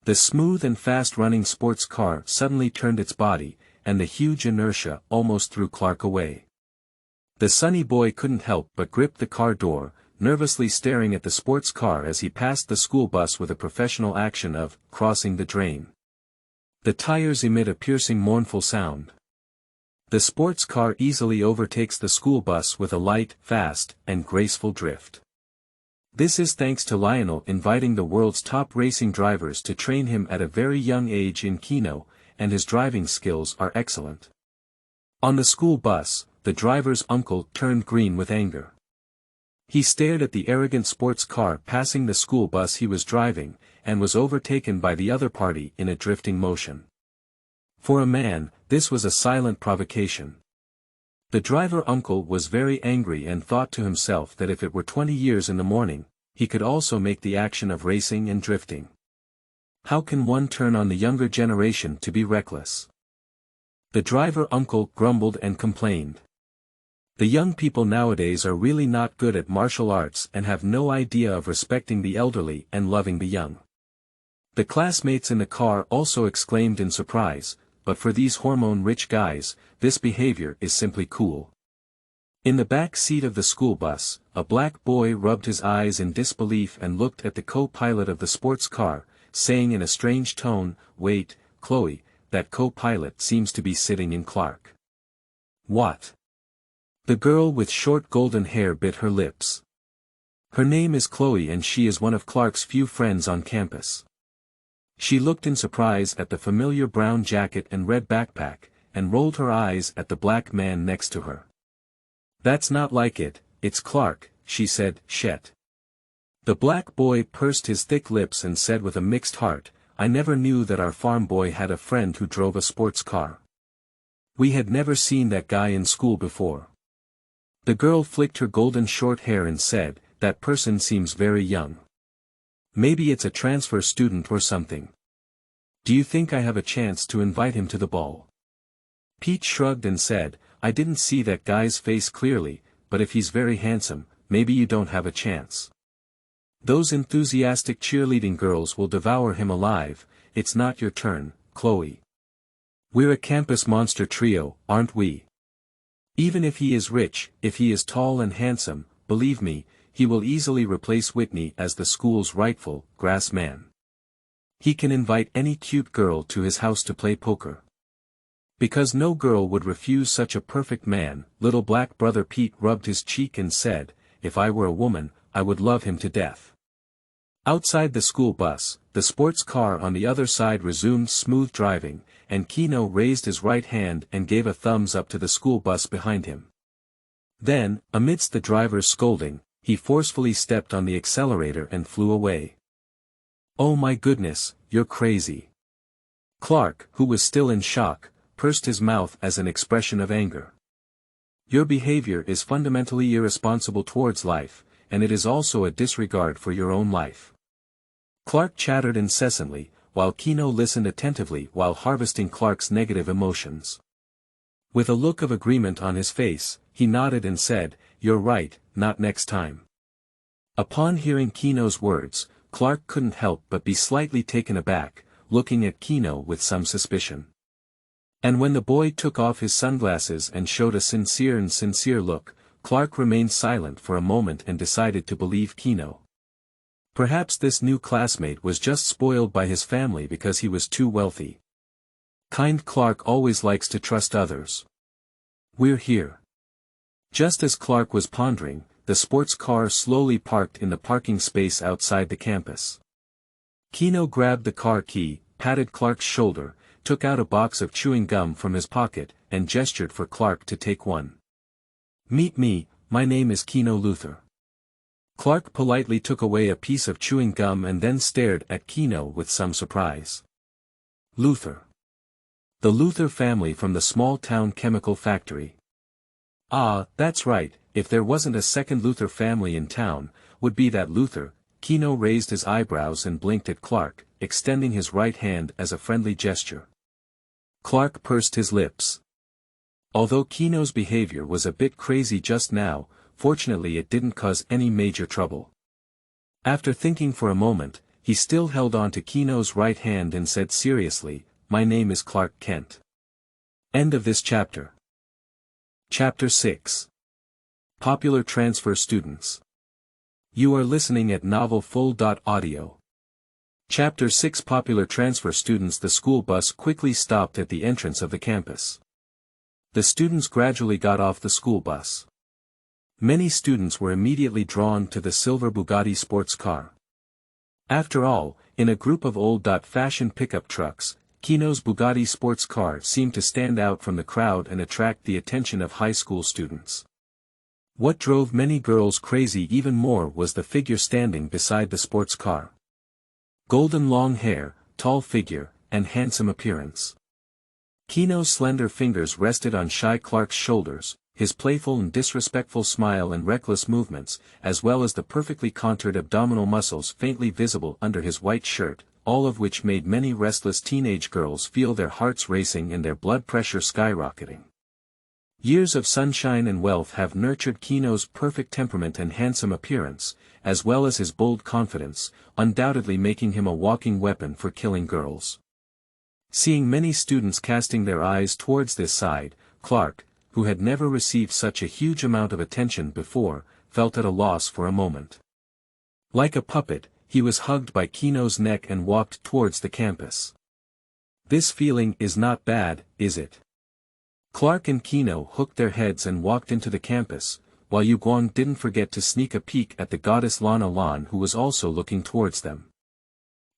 A: The smooth and fast-running sports car suddenly turned its body, and the huge inertia almost threw Clark away. The sunny boy couldn't help but grip the car door, nervously staring at the sports car as he passed the school bus with a professional action of crossing the drain. The tires emit a piercing mournful sound. The sports car easily overtakes the school bus with a light, fast, and graceful drift. This is thanks to Lionel inviting the world's top racing drivers to train him at a very young age in Kino, and his driving skills are excellent. On the school bus, the driver's uncle turned green with anger. He stared at the arrogant sports car passing the school bus he was driving, and was overtaken by the other party in a drifting motion. For a man, this was a silent provocation. The driver uncle was very angry and thought to himself that if it were 20 years in the morning, he could also make the action of racing and drifting. How can one turn on the younger generation to be reckless? The driver uncle grumbled and complained. The young people nowadays are really not good at martial arts and have no idea of respecting the elderly and loving the young. The classmates in the car also exclaimed in surprise, but for these hormone-rich guys, this behavior is simply cool. In the back seat of the school bus, a black boy rubbed his eyes in disbelief and looked at the co-pilot of the sports car, saying in a strange tone, "Wait, Chloe, that co-pilot seems to be sitting in Clark." "What?" The girl with short golden hair bit her lips. "Her name is Chloe and she is one of Clark's few friends on campus." She looked in surprise at the familiar brown jacket and red backpack, and rolled her eyes at the black man next to her. "That's not like it, it's Clark," she said, "Shet." The black boy pursed his thick lips and said with a mixed heart, "I never knew that our farm boy had a friend who drove a sports car. We had never seen that guy in school before." The girl flicked her golden short hair and said, "That person seems very young. Maybe it's a transfer student or something. Do you think I have a chance to invite him to the ball?" Pete shrugged and said, "I didn't see that guy's face clearly, but if he's very handsome, maybe you don't have a chance. Those enthusiastic cheerleading girls will devour him alive. It's not your turn, Chloe. We're a campus monster trio, aren't we? Even if he is rich, if he is tall and handsome, believe me, he will easily replace Whitney as the school's rightful grass man. He can invite any cute girl to his house to play poker. Because no girl would refuse such a perfect man." Little black brother Pete rubbed his cheek and said, "If I were a woman, I would love him to death." Outside the school bus, the sports car on the other side resumed smooth driving, and Kino raised his right hand and gave a thumbs up to the school bus behind him. Then, amidst the driver's scolding, he forcefully stepped on the accelerator and flew away. "Oh my goodness, you're crazy." Clark, who was still in shock, pursed his mouth as an expression of anger. "Your behavior is fundamentally irresponsible towards life, and it is also a disregard for your own life." Clark chattered incessantly, while Kino listened attentively while harvesting Clark's negative emotions. With a look of agreement on his face, he nodded and said, "You're right, not next time." Upon hearing Kino's words, Clark couldn't help but be slightly taken aback, looking at Kino with some suspicion. And when the boy took off his sunglasses and showed a sincere look, Clark remained silent for a moment and decided to believe Kino. Perhaps this new classmate was just spoiled by his family because he was too wealthy. Kind Clark always likes to trust others. "We're here." Just as Clark was pondering, the sports car slowly parked in the parking space outside the campus. Kino grabbed the car key, patted Clark's shoulder, took out a box of chewing gum from his pocket, and gestured for Clark to take one. "Meet me, my name is Kino Luther." Clark politely took away a piece of chewing gum and then stared at Kino with some surprise. "Luther. The Luther family from the small-town chemical factory." "Ah, that's right, if there wasn't a second Luther family in town, would be that Luther." Kino raised his eyebrows and blinked at Clark, extending his right hand as a friendly gesture. Clark pursed his lips. Although Kino's behavior was a bit crazy just now, fortunately it didn't cause any major trouble. After thinking for a moment, he still held on to Kino's right hand and said seriously, "My name is Clark Kent." End of this chapter. Chapter 6. Popular Transfer Students. You are listening at novelfull.audio. Chapter 6. Popular Transfer Students. The school bus quickly stopped at the entrance of the campus. The students gradually got off the school bus. Many students were immediately drawn to the silver Bugatti sports car. After all, in a group of old-fashioned pickup trucks, Kino's Bugatti sports car seemed to stand out from the crowd and attract the attention of high school students. What drove many girls crazy even more was the figure standing beside the sports car. Golden long hair, tall figure, and handsome appearance. Kino's slender fingers rested on shy Clark's shoulders, his playful and disrespectful smile and reckless movements, as well as the perfectly contoured abdominal muscles faintly visible under his white shirt, all of which made many restless teenage girls feel their hearts racing and their blood pressure skyrocketing. Years of sunshine and wealth have nurtured Kino's perfect temperament and handsome appearance, as well as his bold confidence, undoubtedly making him a walking weapon for killing girls. Seeing many students casting their eyes towards this side, Clark, who had never received such a huge amount of attention before, felt at a loss for a moment. Like a puppet, he was hugged by Kino's neck and walked towards the campus. This feeling is not bad, is it? Clark and Kino hooked their heads and walked into the campus, while Yuguang didn't forget to sneak a peek at the goddess Lana Lan, who was also looking towards them.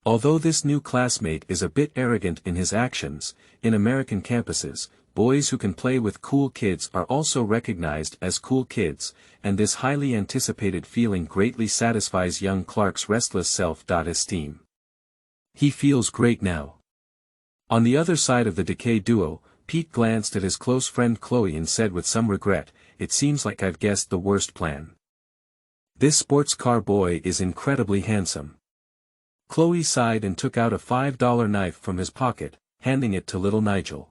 A: Although this new classmate is a bit arrogant in his actions, in American campuses, boys who can play with cool kids are also recognized as cool kids, and this highly anticipated feeling greatly satisfies young Clark's restless self-esteem. He feels great now. On the other side of the decay duo, Pete glanced at his close friend Chloe and said with some regret, "It seems like I've guessed the worst plan. This sports car boy is incredibly handsome." Chloe sighed and took out a $5 knife from his pocket, handing it to little Nigel.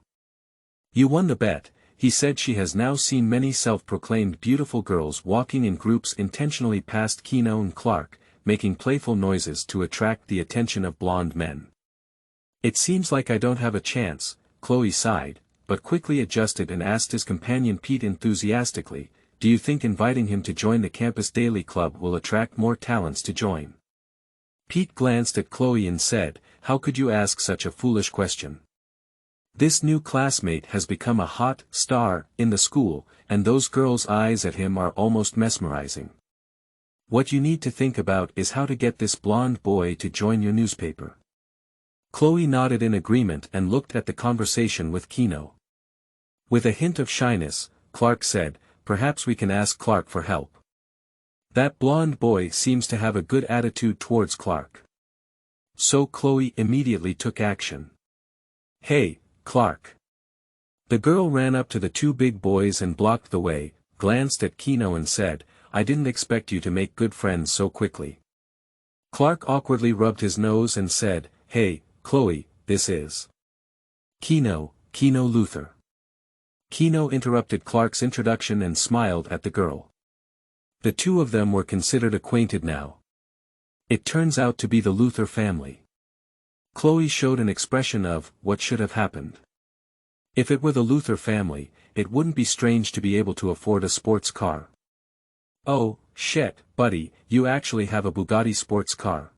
A: "You won the bet," he said. She has now seen many self-proclaimed beautiful girls walking in groups intentionally past Kino and Clark, making playful noises to attract the attention of blonde men. "It seems like I don't have a chance," Chloe sighed, but quickly adjusted and asked his companion Pete enthusiastically, "Do you think inviting him to join the campus daily club will attract more talents to join?" Pete glanced at Chloe and said, "How could you ask such a foolish question? This new classmate has become a hot star in the school, and those girls' eyes at him are almost mesmerizing. What you need to think about is how to get this blonde boy to join your newspaper." Chloe nodded in agreement and looked at the conversation with Kino. With a hint of shyness, Clark said, perhaps we can ask Clark for help. That blonde boy seems to have a good attitude towards Clark. So Chloe immediately took action. Hey, Clark. The girl ran up to the two big boys and blocked the way, glanced at Kino and said, I didn't expect you to make good friends so quickly. Clark awkwardly rubbed his nose and said, Hey, Chloe, this is Kino Luther. Kino interrupted Clark's introduction and smiled at the girl. The two of them were considered acquainted now. It turns out to be the Luther family. Chloe showed an expression of, what should have happened. If it were the Luther family, it wouldn't be strange to be able to afford a sports car. Oh, shit, buddy, you actually have a Bugatti sports car.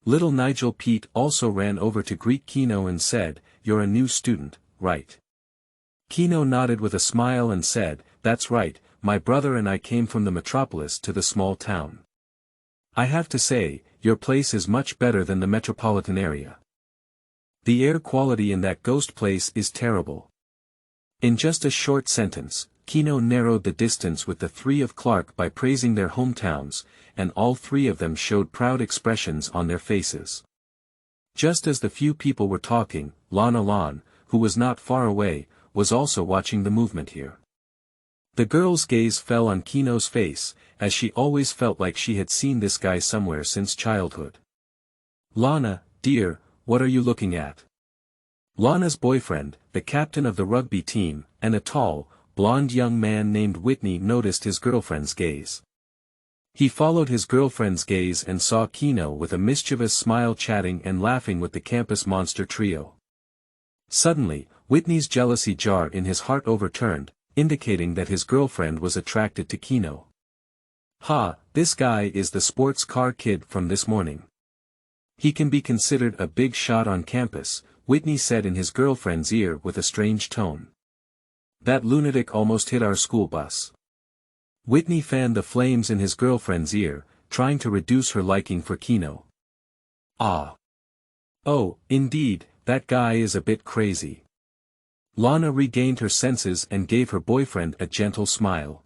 A: Little Nigel Pete also ran over to greet Kino and said, You're a new student, right? Kino nodded with a smile and said, That's right, my brother and I came from the metropolis to the small town. I have to say, your place is much better than the metropolitan area. The air quality in that ghost place is terrible. In just a short sentence, Kino narrowed the distance with the three of Clark by praising their hometowns, and all three of them showed proud expressions on their faces. Just as the few people were talking, Lana, who was not far away, was also watching the movement here. The girl's gaze fell on Kino's face, as she always felt like she had seen this guy somewhere since childhood. Lana, dear, what are you looking at? Lana's boyfriend, the captain of the rugby team, and a tall, blonde young man named Whitney noticed his girlfriend's gaze. He followed his girlfriend's gaze and saw Kino with a mischievous smile chatting and laughing with the campus monster trio. Suddenly, Whitney's jealousy jar in his heart overturned, indicating that his girlfriend was attracted to Kino. Ha, this guy is the sports car kid from this morning. He can be considered a big shot on campus, Whitney said in his girlfriend's ear with a strange tone. That lunatic almost hit our school bus. Whitney fanned the flames in his girlfriend's ear, trying to reduce her liking for Kino. Ah. Oh, indeed, that guy is a bit crazy. Lana regained her senses and gave her boyfriend a gentle smile.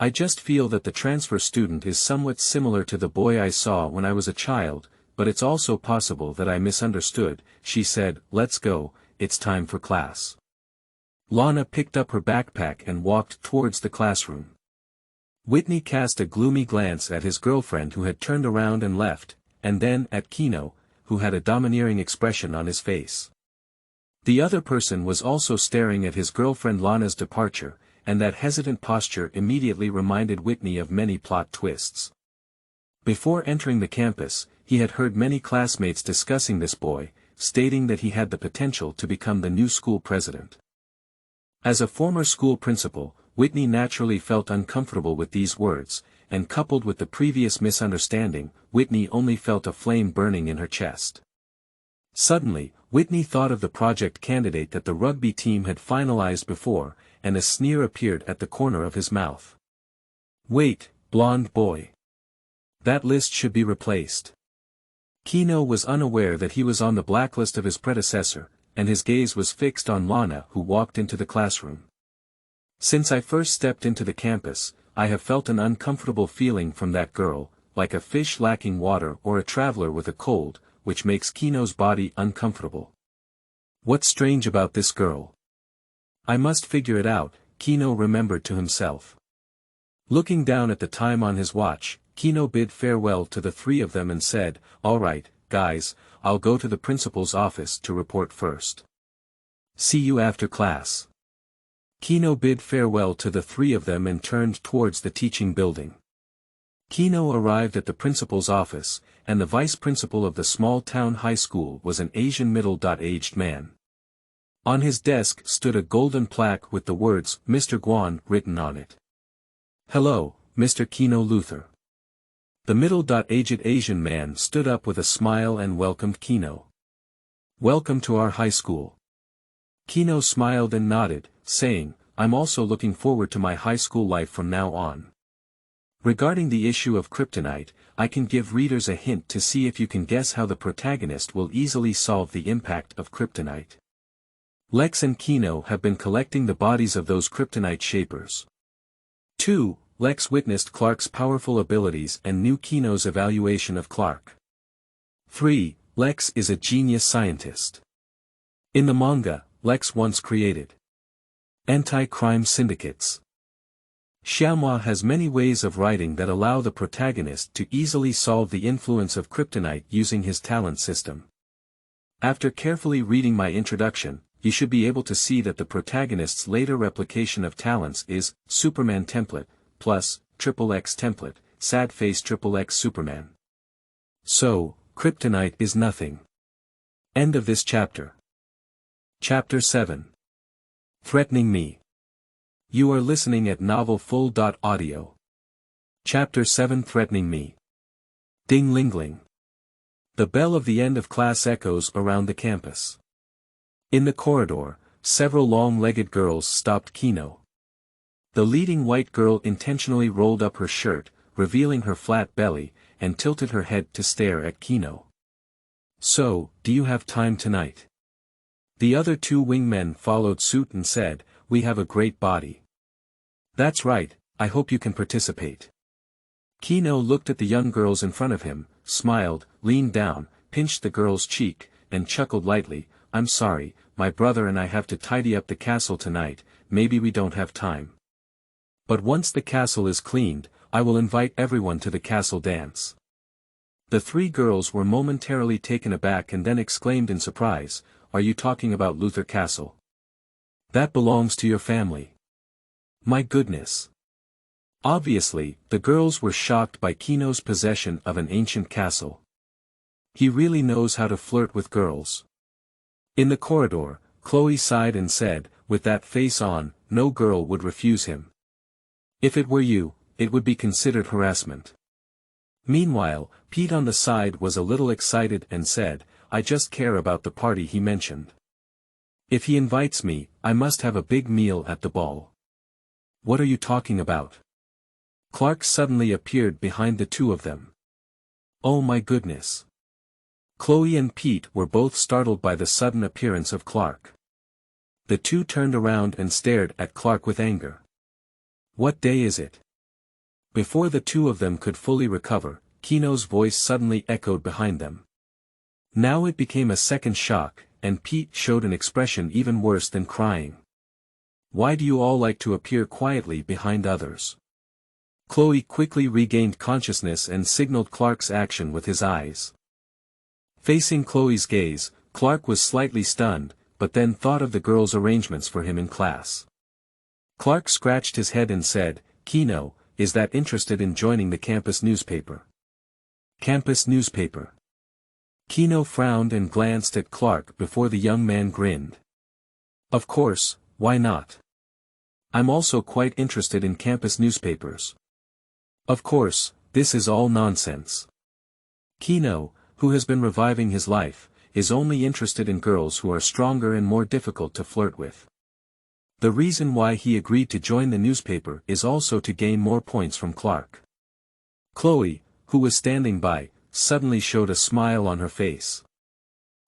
A: I just feel that the transfer student is somewhat similar to the boy I saw when I was a child, but it's also possible that I misunderstood, she said, let's go, it's time for class. Lana picked up her backpack and walked towards the classroom. Whitney cast a gloomy glance at his girlfriend who had turned around and left, and then at Kino, who had a domineering expression on his face. The other person was also staring at his girlfriend Lana's departure, and that hesitant posture immediately reminded Whitney of many plot twists. Before entering the campus, he had heard many classmates discussing this boy, stating that he had the potential to become the new school president. As a former school principal, Whitney naturally felt uncomfortable with these words, and coupled with the previous misunderstanding, Whitney only felt a flame burning in her chest. Suddenly, Whitney thought of the project candidate that the rugby team had finalized before, and a sneer appeared at the corner of his mouth. Wait, blonde boy. That list should be replaced. Kino was unaware that he was on the blacklist of his predecessor, and his gaze was fixed on Lana who walked into the classroom. Since I first stepped into the campus, I have felt an uncomfortable feeling from that girl, like a fish lacking water or a traveler with a cold, which makes Kino's body uncomfortable. What's strange about this girl? I must figure it out, Kino remembered to himself. Looking down at the time on his watch, Kino bid farewell to the three of them and said, All right, guys, I'll go to the principal's office to report first. See you after class. Kino bid farewell to the three of them and turned towards the teaching building. Kino arrived at the principal's office, and the vice principal of the small town high school was an Asian middle-aged man. On his desk stood a golden plaque with the words, Mr. Guan, written on it. Hello, Mr. Kino Luther. The middle-aged Asian man stood up with a smile and welcomed Kino. Welcome to our high school. Kino smiled and nodded, saying, I'm also looking forward to my high school life from now on. Regarding the issue of kryptonite, I can give readers a hint to see if you can guess how the protagonist will easily solve the impact of kryptonite. Lex and Kino have been collecting the bodies of those kryptonite shapers. 2. Lex witnessed Clark's powerful abilities and knew Kino's evaluation of Clark. 3. Lex is a genius scientist. In the manga, Lex once created anti-crime syndicates. Xiaomua has many ways of writing that allow the protagonist to easily solve the influence of kryptonite using his talent system. After carefully reading my introduction, you should be able to see that the protagonist's later replication of talents is Superman template, plus XXX template, sad face XXX Superman. So, kryptonite is nothing. End of this chapter. Chapter 7. Threatening Me. You are listening at novelfull.audio. Chapter 7 Threatening Me. Ding Lingling. The bell of the end of class echoes around the campus. In the corridor, several long-legged girls stopped Kino. The leading white girl intentionally rolled up her shirt, revealing her flat belly, and tilted her head to stare at Kino. So, do you have time tonight? The other two wingmen followed suit and said, we have a great body. That's right, I hope you can participate. Kino looked at the young girls in front of him, smiled, leaned down, pinched the girl's cheek, and chuckled lightly, I'm sorry, my brother and I have to tidy up the castle tonight, maybe we don't have time. But once the castle is cleaned, I will invite everyone to the castle dance. The three girls were momentarily taken aback and then exclaimed in surprise, are you talking about Luther Castle? That belongs to your family. My goodness. Obviously, the girls were shocked by Kino's possession of an ancient castle. He really knows how to flirt with girls. In the corridor, Chloe sighed and said, with that face on, no girl would refuse him. If it were you, it would be considered harassment. Meanwhile, Pete on the side was a little excited and said, I just care about the party he mentioned. If he invites me, I must have a big meal at the ball. What are you talking about? Clark suddenly appeared behind the two of them. Oh my goodness. Chloe and Pete were both startled by the sudden appearance of Clark. The two turned around and stared at Clark with anger. What day is it? Before the two of them could fully recover, Kino's voice suddenly echoed behind them. Now it became a second shock, and Pete showed an expression even worse than crying. Why do you all like to appear quietly behind others? Chloe quickly regained consciousness and signaled Clark's action with his eyes. Facing Chloe's gaze, Clark was slightly stunned, but then thought of the girls' arrangements for him in class. Clark scratched his head and said, Kino, is that interested in joining the campus newspaper? Campus newspaper. Kino frowned and glanced at Clark before the young man grinned. Of course, why not? I'm also quite interested in campus newspapers. Of course, this is all nonsense. Kino, who has been reviving his life, is only interested in girls who are stronger and more difficult to flirt with. The reason why he agreed to join the newspaper is also to gain more points from Clark. Chloe, who was standing by, suddenly showed a smile on her face.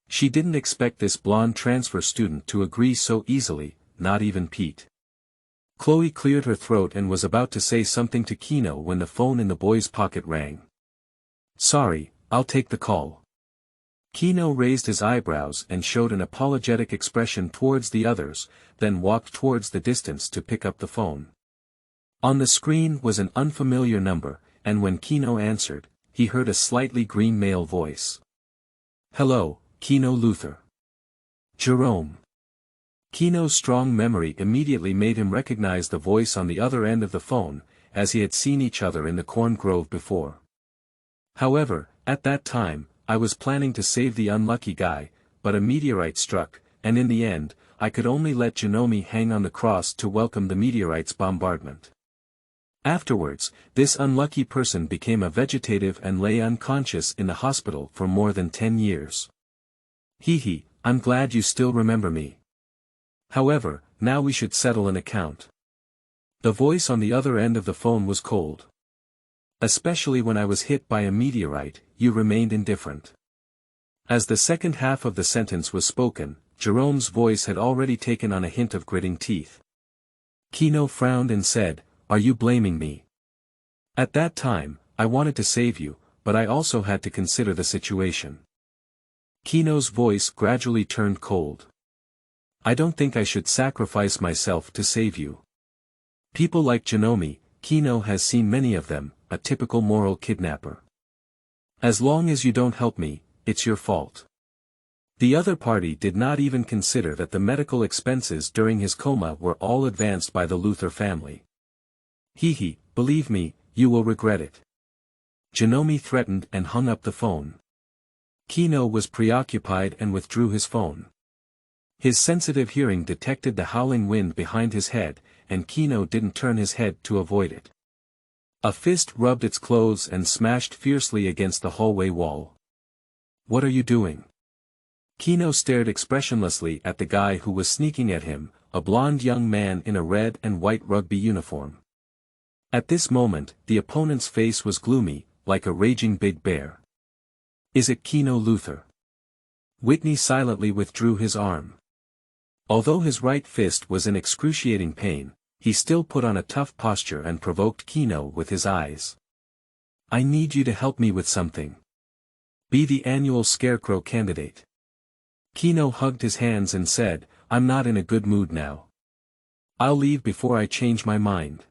A: She didn't expect this blonde transfer student to agree so easily, not even Pete. Chloe cleared her throat and was about to say something to Kino when the phone in the boy's pocket rang. Sorry, I'll take the call. Kino raised his eyebrows and showed an apologetic expression towards the others, then walked towards the distance to pick up the phone. On the screen was an unfamiliar number, and when Kino answered, he heard a slightly green male voice. Hello, Kino Luther. Jerome. Kino's strong memory immediately made him recognize the voice on the other end of the phone, as he had seen each other in the corn grove before. However, at that time, I was planning to save the unlucky guy, but a meteorite struck, and in the end, I could only let Genomy hang on the cross to welcome the meteorite's bombardment. Afterwards, this unlucky person became a vegetative and lay unconscious in the hospital for more than 10 years. Hee, I'm glad you still remember me. However, now we should settle an account. The voice on the other end of the phone was cold. Especially when I was hit by a meteorite, you remained indifferent. As the second half of the sentence was spoken, Jerome's voice had already taken on a hint of gritting teeth. Kino frowned and said, are you blaming me? At that time, I wanted to save you, but I also had to consider the situation. Kino's voice gradually turned cold. I don't think I should sacrifice myself to save you. People like Genomy, Kino has seen many of them, a typical moral kidnapper. As long as you don't help me, it's your fault. The other party did not even consider that the medical expenses during his coma were all advanced by the Luther family. Believe me, you will regret it. Genomy threatened and hung up the phone. Kino was preoccupied and withdrew his phone. His sensitive hearing detected the howling wind behind his head, and Kino didn't turn his head to avoid it. A fist rubbed its clothes and smashed fiercely against the hallway wall. What are you doing? Kino stared expressionlessly at the guy who was sneaking at him, a blond young man in a red and white rugby uniform. At this moment, the opponent's face was gloomy, like a raging big bear. Is it Kino Luther? Whitney silently withdrew his arm. Although his right fist was in excruciating pain, he still put on a tough posture and provoked Kino with his eyes. I need you to help me with something. Be the annual scarecrow candidate. Kino hugged his hands and said, I'm not in a good mood now. I'll leave before I change my mind.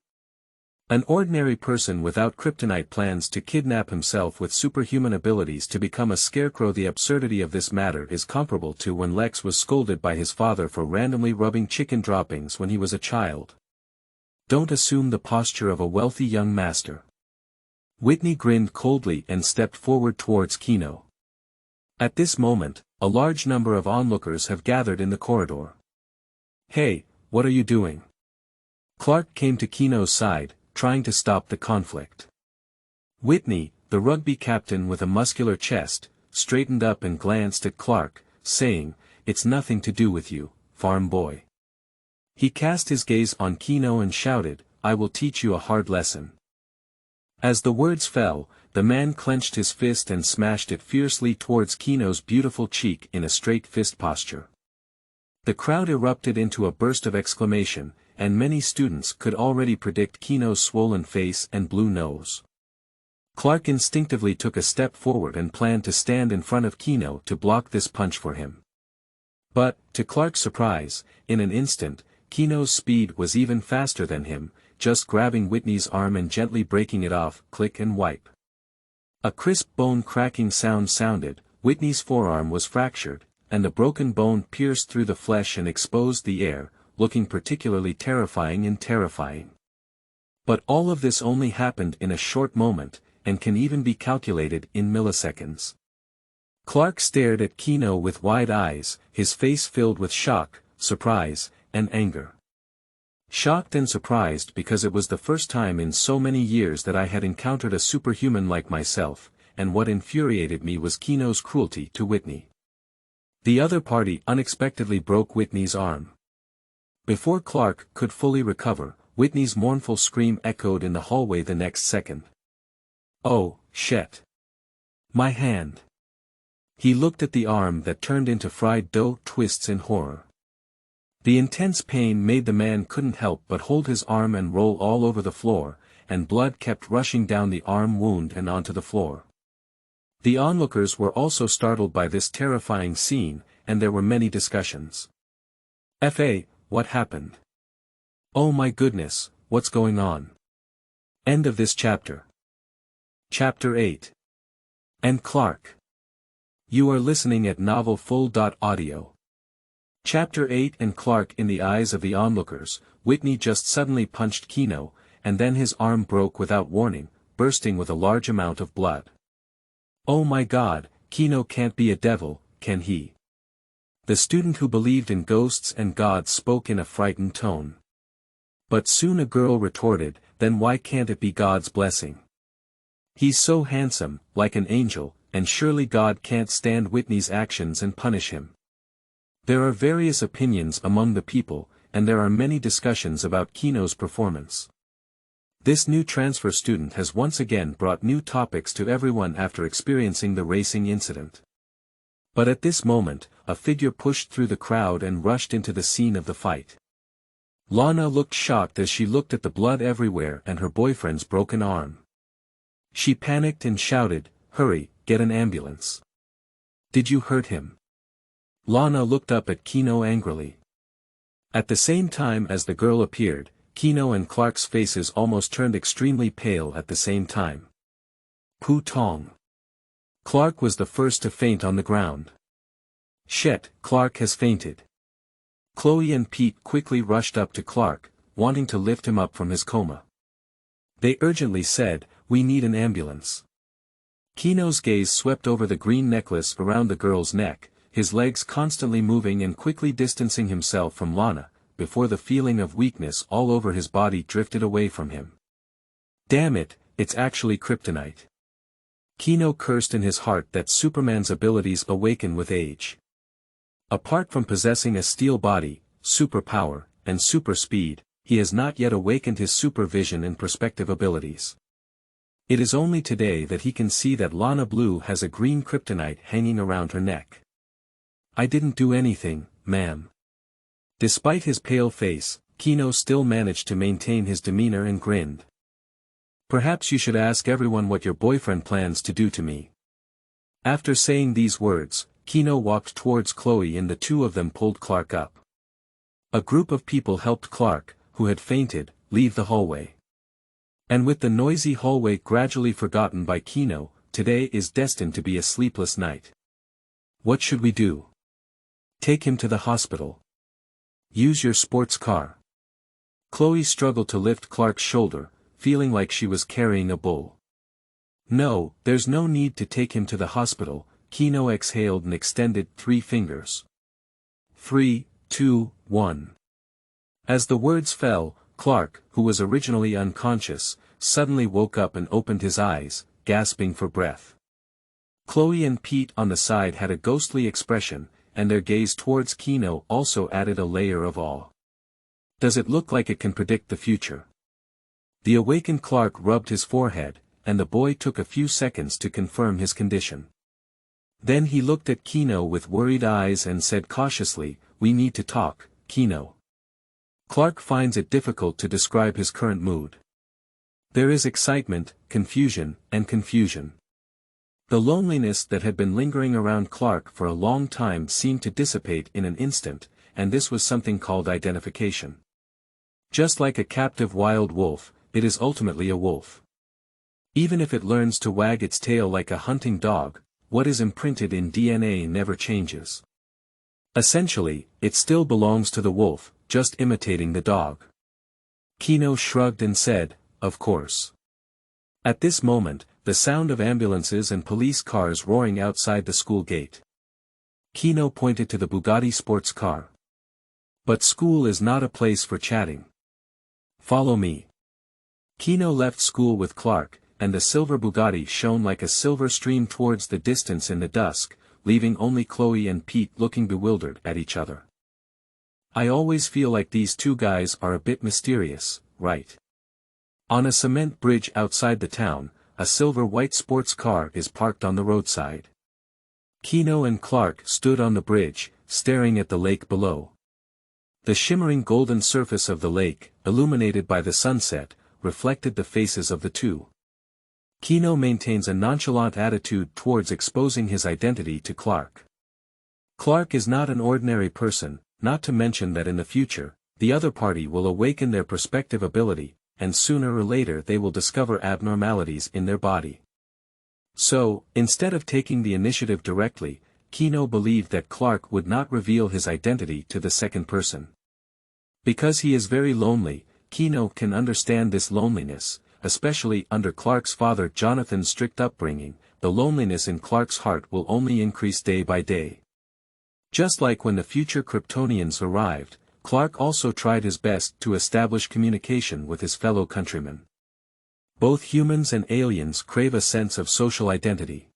A: An ordinary person without kryptonite plans to kidnap himself with superhuman abilities to become a scarecrow. The absurdity of this matter is comparable to when Lex was scolded by his father for randomly rubbing chicken droppings when he was a child. Don't assume the posture of a wealthy young master. Whitney grinned coldly and stepped forward towards Kino. At this moment, a large number of onlookers have gathered in the corridor. Hey, what are you doing? Clark came to Kino's side, trying to stop the conflict. Whitney, the rugby captain with a muscular chest, straightened up and glanced at Clark, saying, It's nothing to do with you, farm boy. He cast his gaze on Kino and shouted, I will teach you a hard lesson. As the words fell, the man clenched his fist and smashed it fiercely towards Kino's beautiful cheek in a straight fist posture. The crowd erupted into a burst of exclamation, and many students could already predict Kino's swollen face and blue nose. Clark instinctively took a step forward and planned to stand in front of Kino to block this punch for him. But, to Clark's surprise, in an instant, Kino's speed was even faster than him, just grabbing Whitney's arm and gently breaking it off, click and wipe. A crisp bone-cracking sound sounded, Whitney's forearm was fractured, and the broken bone pierced through the flesh and exposed the air, looking particularly terrifying. But all of this only happened in a short moment, and can even be calculated in milliseconds. Clark stared at Kino with wide eyes, his face filled with shock, surprise, and anger. Shocked and surprised because it was the first time in so many years that I had encountered a superhuman like myself, and what infuriated me was Kino's cruelty to Whitney. The other party unexpectedly broke Whitney's arm. Before Clark could fully recover, Whitney's mournful scream echoed in the hallway the next second. Oh, shit. My hand. He looked at the arm that turned into fried dough twists in horror. The intense pain made the man couldn't help but hold his arm and roll all over the floor, and blood kept rushing down the arm wound and onto the floor. The onlookers were also startled by this terrifying scene, and there were many discussions. What happened? Oh my goodness, what's going on? End of this chapter. Chapter 8. And Clark. You are listening at novelfull.audio. Chapter 8 and Clark. In the eyes of the onlookers, Whitney just suddenly punched Kino, and then his arm broke without warning, bursting with a large amount of blood. Oh my God, Kino can't be a devil, can he? The student who believed in ghosts and gods spoke in a frightened tone. But soon a girl retorted, then why can't it be God's blessing? He's so handsome, like an angel, and surely God can't stand Whitney's actions and punish him. There are various opinions among the people, and there are many discussions about Kino's performance. This new transfer student has once again brought new topics to everyone after experiencing the racing incident. But at this moment, a figure pushed through the crowd and rushed into the scene of the fight. Lana looked shocked as she looked at the blood everywhere and her boyfriend's broken arm. She panicked and shouted, "Hurry, get an ambulance." "Did you hurt him?" Lana looked up at Kino angrily. At the same time as the girl appeared, Kino and Clark's faces almost turned extremely pale at the same time. Pu Tong. Clark was the first to faint on the ground. "Shit, Clark has fainted." Chloe and Pete quickly rushed up to Clark, wanting to lift him up from his coma. They urgently said, "We need an ambulance." Kino's gaze swept over the green necklace around the girl's neck, his legs constantly moving and quickly distancing himself from Lana, before the feeling of weakness all over his body drifted away from him. "Damn it, it's actually kryptonite." Kino cursed in his heart that Superman's abilities awaken with age. Apart from possessing a steel body, superpower, and super speed, he has not yet awakened his supervision and perspective abilities. It is only today that he can see that Lana Blue has a green kryptonite hanging around her neck. "I didn't do anything, ma'am." Despite his pale face, Kino still managed to maintain his demeanor and grinned. "Perhaps you should ask everyone what your boyfriend plans to do to me." After saying these words, Kino walked towards Chloe and the two of them pulled Clark up. A group of people helped Clark, who had fainted, leave the hallway. And with the noisy hallway gradually forgotten by Kino, today is destined to be a sleepless night. "What should we do?" "Take him to the hospital." "Use your sports car." Chloe struggled to lift Clark's shoulder, feeling like she was carrying a bull. "No, there's no need to take him to the hospital," Kino exhaled and extended 3 fingers. 3, 2, 1. As the words fell, Clark, who was originally unconscious, suddenly woke up and opened his eyes, gasping for breath. Chloe and Pete on the side had a ghostly expression, and their gaze towards Kino also added a layer of awe. "Does it look like it can predict the future?" The awakened Clark rubbed his forehead, and the boy took a few seconds to confirm his condition. Then he looked at Kino with worried eyes and said cautiously, "We need to talk, Kino." Clark finds it difficult to describe his current mood. There is excitement, confusion, and confusion. The loneliness that had been lingering around Clark for a long time seemed to dissipate in an instant, and this was something called identification. Just like a captive wild wolf, it is ultimately a wolf. Even if it learns to wag its tail like a hunting dog, what is imprinted in DNA never changes. Essentially, it still belongs to the wolf, just imitating the dog. Kino shrugged and said, "Of course." At this moment, the sound of ambulances and police cars roaring outside the school gate. Kino pointed to the Bugatti sports car. "But school is not a place for chatting. Follow me." Kino left school with Clark, and the silver Bugatti shone like a silver stream towards the distance in the dusk, leaving only Chloe and Pete looking bewildered at each other. "I always feel like these two guys are a bit mysterious, right?" On a cement bridge outside the town, a silver-white sports car is parked on the roadside. Kino and Clark stood on the bridge, staring at the lake below. The shimmering golden surface of the lake, illuminated by the sunset, reflected the faces of the two. Kino maintains a nonchalant attitude towards exposing his identity to Clark. Clark is not an ordinary person, not to mention that in the future, the other party will awaken their perspective ability, and sooner or later they will discover abnormalities in their body. So, instead of taking the initiative directly, Kino believed that Clark would not reveal his identity to the second person. Because he is very lonely, Kino can understand this loneliness, especially under Clark's father Jonathan's strict upbringing. The loneliness in Clark's heart will only increase day by day. Just like when the future Kryptonians arrived, Clark also tried his best to establish communication with his fellow countrymen. Both humans and aliens crave a sense of social identity.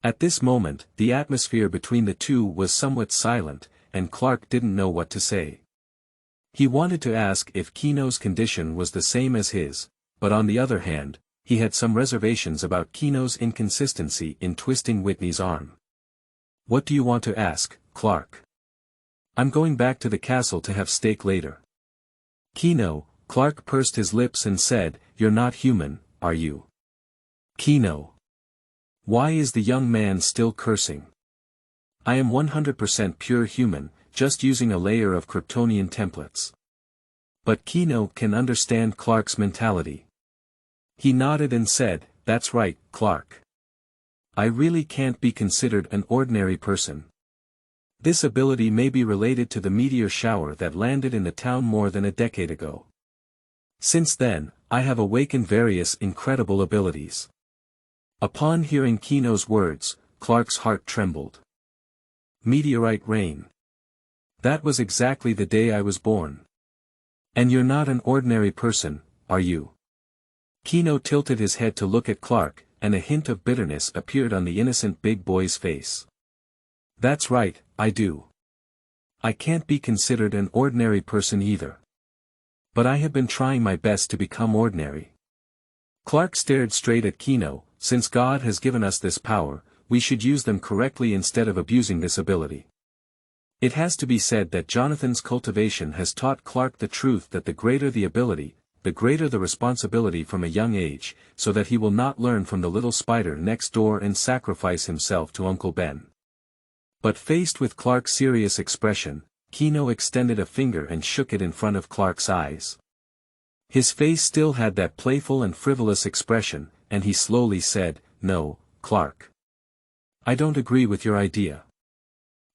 A: At this moment, the atmosphere between the two was somewhat silent, and Clark didn't know what to say. He wanted to ask if Kino's condition was the same as his, but on the other hand, he had some reservations about Kino's inconsistency in twisting Whitney's arm. "What do you want to ask, Clark?" "I'm going back to the castle to have steak later." Kino, Clark pursed his lips and said, "You're not human, are you?" Kino. Why is the young man still cursing? I am 100% pure human, just using a layer of Kryptonian templates. But Kino can understand Clark's mentality. He nodded and said, "That's right, Clark. I really can't be considered an ordinary person. This ability may be related to the meteor shower that landed in the town more than a decade ago. Since then, I have awakened various incredible abilities." Upon hearing Kino's words, Clark's heart trembled. Meteorite rain. That was exactly the day I was born. And you're not an ordinary person, are you? Kino tilted his head to look at Clark, and a hint of bitterness appeared on the innocent big boy's face. That's right, I do. I can't be considered an ordinary person either. But I have been trying my best to become ordinary. Clark stared straight at Kino. Since God has given us this power, we should use them correctly instead of abusing this ability. It has to be said that Jonathan's cultivation has taught Clark the truth that the greater the ability, the greater the responsibility from a young age, so that he will not learn from the little spider next door and sacrifice himself to Uncle Ben. But faced with Clark's serious expression, Kino extended a finger and shook it in front of Clark's eyes. His face still had that playful and frivolous expression, and he slowly said, "No, Clark. I don't agree with your idea."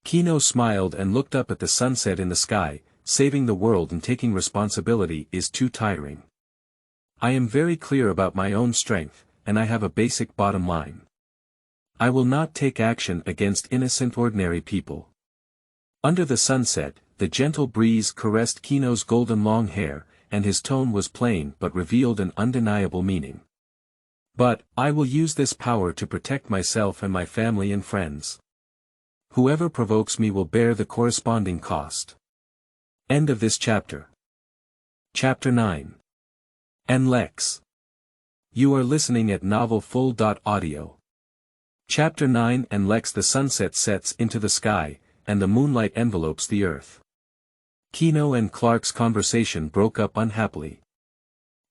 A: Kino smiled and looked up at the sunset in the sky. Saving the world and taking responsibility is too tiring. I am very clear about my own strength, and I have a basic bottom line. I will not take action against innocent ordinary people. Under the sunset, the gentle breeze caressed Kino's golden long hair, and his tone was plain but revealed an undeniable meaning. But, I will use this power to protect myself and my family and friends. Whoever provokes me will bear the corresponding cost. End of this chapter. Chapter 9. And Lex. You are listening at novelfull.audio. Chapter 9 And Lex. The sunset sets into the sky, and the moonlight envelopes the earth. Kino and Clark's conversation broke up unhappily.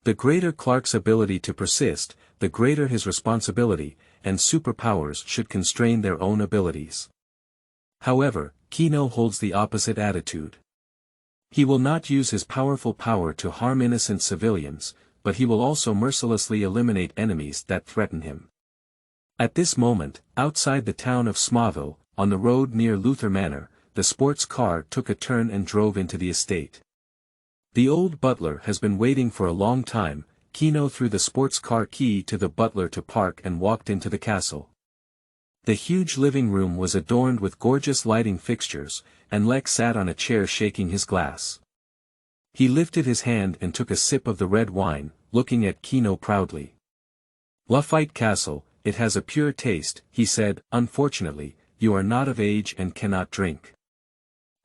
A: The greater Clark's ability to persist, the greater his responsibility, and superpowers should constrain their own abilities. However, Kino holds the opposite attitude. He will not use his powerful power to harm innocent civilians, but he will also mercilessly eliminate enemies that threaten him. At this moment, outside the town of Smallville, on the road near Luther Manor, the sports car took a turn and drove into the estate. The old butler has been waiting for a long time. Kino threw the sports car key to the butler to park and walked into the castle. The huge living room was adorned with gorgeous lighting fixtures, and Lex sat on a chair shaking his glass. He lifted his hand and took a sip of the red wine, looking at Kino proudly. "Lafayette Castle, it has a pure taste," he said. "Unfortunately, you are not of age and cannot drink."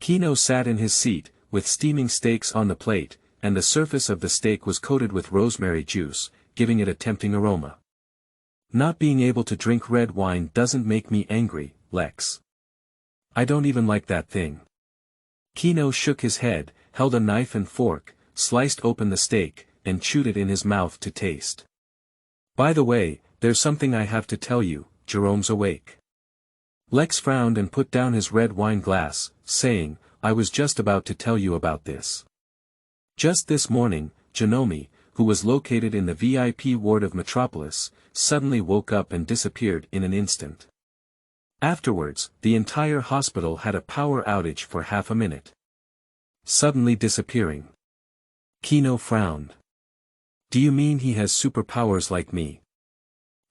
A: Kino sat in his seat, with steaming steaks on the plate, and the surface of the steak was coated with rosemary juice, giving it a tempting aroma. "Not being able to drink red wine doesn't make me angry, Lex. I don't even like that thing." Kino shook his head, held a knife and fork, sliced open the steak, and chewed it in his mouth to taste. "By the way, there's something I have to tell you. Jerome's awake." Lex frowned and put down his red wine glass, saying, "I was just about to tell you about this. Just this morning, Genomy, who was located in the VIP ward of Metropolis, suddenly woke up and disappeared in an instant. Afterwards, the entire hospital had a power outage for half a minute. Suddenly disappearing." Kino frowned. "Do you mean he has superpowers like me?"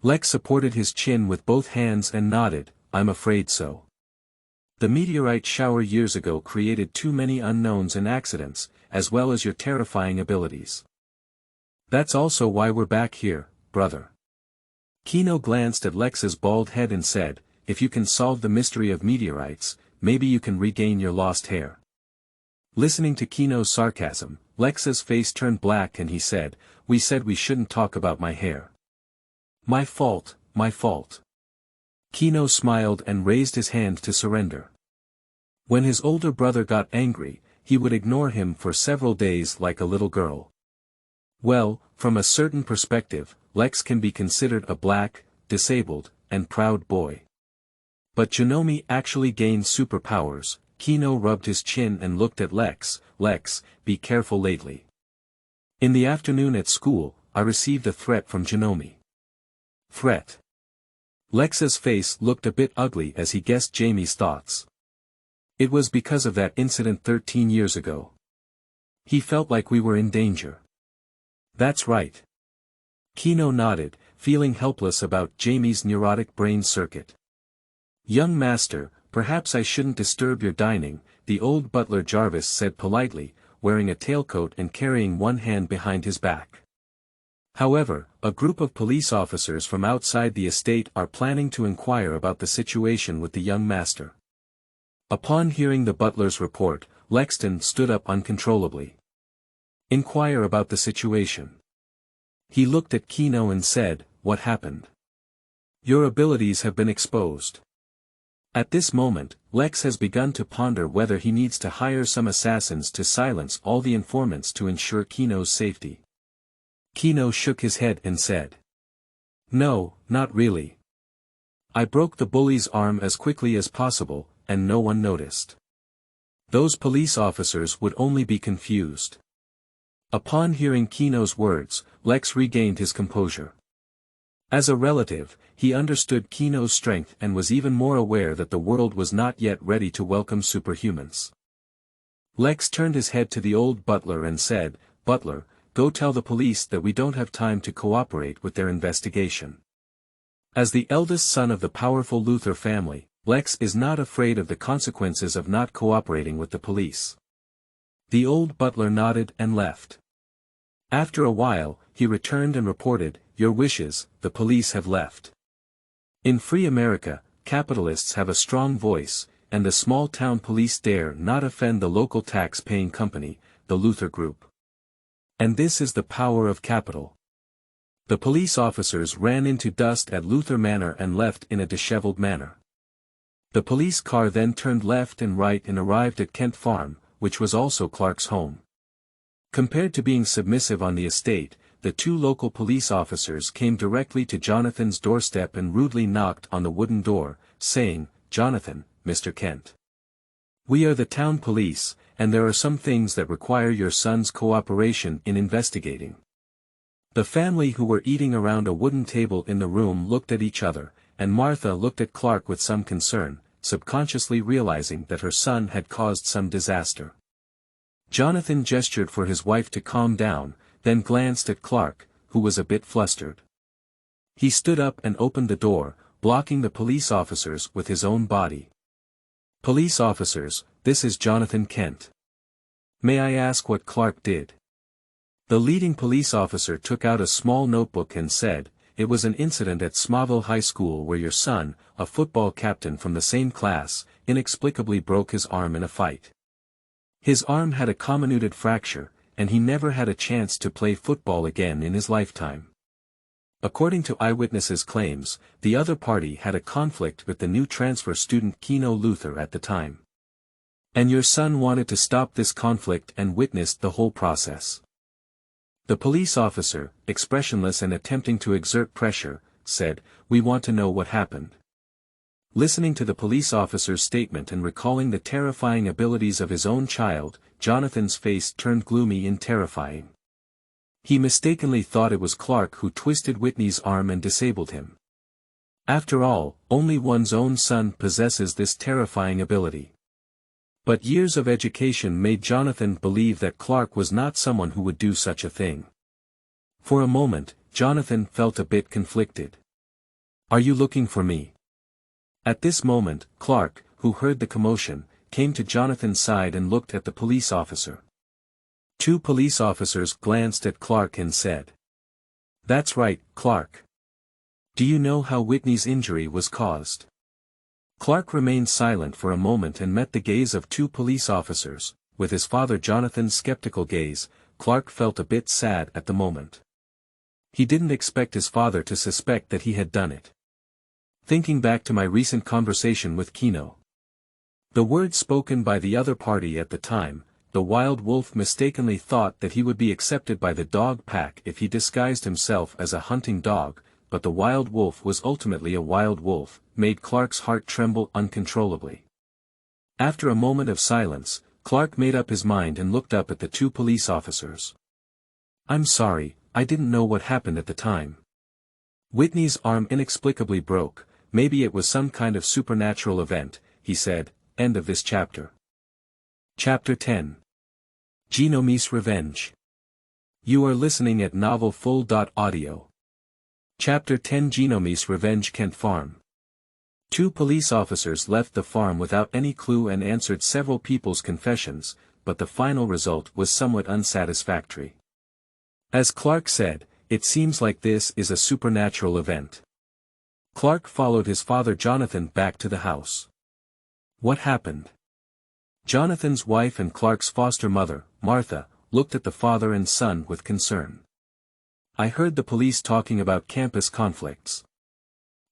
A: Lex supported his chin with both hands and nodded. "I'm afraid so. The meteorite shower years ago created too many unknowns and accidents, as well as your terrifying abilities. That's also why we're back here, brother." Kino glanced at Lex's bald head and said, "If you can solve the mystery of meteorites, maybe you can regain your lost hair." Listening to Kino's sarcasm, Lex's face turned black and he said, "We said we shouldn't talk about my hair." My fault, my fault." Kino smiled and raised his hand to surrender. When his older brother got angry, he would ignore him for several days like a little girl. Well, from a certain perspective, Lex can be considered a black, disabled, and proud boy. But Genomy actually gained superpowers. Kino rubbed his chin and looked at Lex. Lex, be careful lately. In the afternoon at school, I received a threat from Genomy. Threat. Lex's face looked a bit ugly as he guessed Jamie's thoughts. It was because of that incident 13 years ago. He felt like we were in danger. That's right. Kino nodded, feeling helpless about Jamie's neurotic brain circuit. Young master, perhaps I shouldn't disturb your dining, the old butler Jarvis said politely, wearing a tailcoat and carrying one hand behind his back. However, a group of police officers from outside the estate are planning to inquire about the situation with the young master. Upon hearing the butler's report, Lexton stood up uncontrollably. Inquire about the situation. He looked at Kino and said, what happened? Your abilities have been exposed. At this moment, Lex has begun to ponder whether he needs to hire some assassins to silence all the informants to ensure Kino's safety. Kino shook his head and said, no, not really. I broke the bully's arm as quickly as possible, and no one noticed. Those police officers would only be confused. Upon hearing Kino's words, Lex regained his composure. As a relative, he understood Kino's strength and was even more aware that the world was not yet ready to welcome superhumans. Lex turned his head to the old butler and said, Butler, go tell the police that we don't have time to cooperate with their investigation. As the eldest son of the powerful Luther family, Lex is not afraid of the consequences of not cooperating with the police. The old butler nodded and left. After a while, he returned and reported, your wishes, the police have left. In free America, capitalists have a strong voice, and the small-town police dare not offend the local tax-paying company, the Luther Group. And this is the power of capital. The police officers ran into dust at Luther Manor and left in a disheveled manner. The police car then turned left and right and arrived at Kent Farm, which was also Clark's home. Compared to being submissive on the estate, the two local police officers came directly to Jonathan's doorstep and rudely knocked on the wooden door, saying, Jonathan, Mr. Kent. We are the town police, and there are some things that require your son's cooperation in investigating. The family who were eating around a wooden table in the room looked at each other, and Martha looked at Clark with some concern, subconsciously realizing that her son had caused some disaster. Jonathan gestured for his wife to calm down, then glanced at Clark, who was a bit flustered. He stood up and opened the door, blocking the police officers with his own body. Police officers, this is Jonathan Kent. May I ask what Clark did? The leading police officer took out a small notebook and said, it was an incident at Smallville High School where your son, a football captain from the same class, inexplicably broke his arm in a fight. His arm had a comminuted fracture, and he never had a chance to play football again in his lifetime. According to eyewitnesses' claims, the other party had a conflict with the new transfer student Kino Luther at the time. And your son wanted to stop this conflict and witnessed the whole process. The police officer, expressionless and attempting to exert pressure, said, we want to know what happened. Listening to the police officer's statement and recalling the terrifying abilities of his own child, Jonathan's face turned gloomy and terrifying. He mistakenly thought it was Clark who twisted Whitney's arm and disabled him. After all, only one's own son possesses this terrifying ability. But years of education made Jonathan believe that Clark was not someone who would do such a thing. For a moment, Jonathan felt a bit conflicted. Are you looking for me? At this moment, Clark, who heard the commotion, came to Jonathan's side and looked at the police officer. Two police officers glanced at Clark and said, that's right, Clark. Do you know how Whitney's injury was caused? Clark remained silent for a moment and met the gaze of two police officers. With his father Jonathan's skeptical gaze, Clark felt a bit sad at the moment. He didn't expect his father to suspect that he had done it. Thinking back to my recent conversation with Kino. The words spoken by the other party at the time, the wild wolf mistakenly thought that he would be accepted by the dog pack if he disguised himself as a hunting dog, but the wild wolf was ultimately a wild wolf, made Clark's heart tremble uncontrollably. After a moment of silence, Clark made up his mind and looked up at the two police officers. "I'm sorry, I didn't know what happened at the time. Whitney's arm inexplicably broke, maybe it was some kind of supernatural event," he said. End of this chapter. Chapter 10. Genomy's Revenge. You are listening at novelfull.audio. Chapter 10. Genomy's Revenge. Kent Farm. Two police officers left the farm without any clue and answered several people's confessions, but the final result was somewhat unsatisfactory. As Clark said, it seems like this is a supernatural event. Clark followed his father Jonathan back to the house. What happened? Jonathan's wife and Clark's foster mother, Martha, looked at the father and son with concern. I heard the police talking about campus conflicts.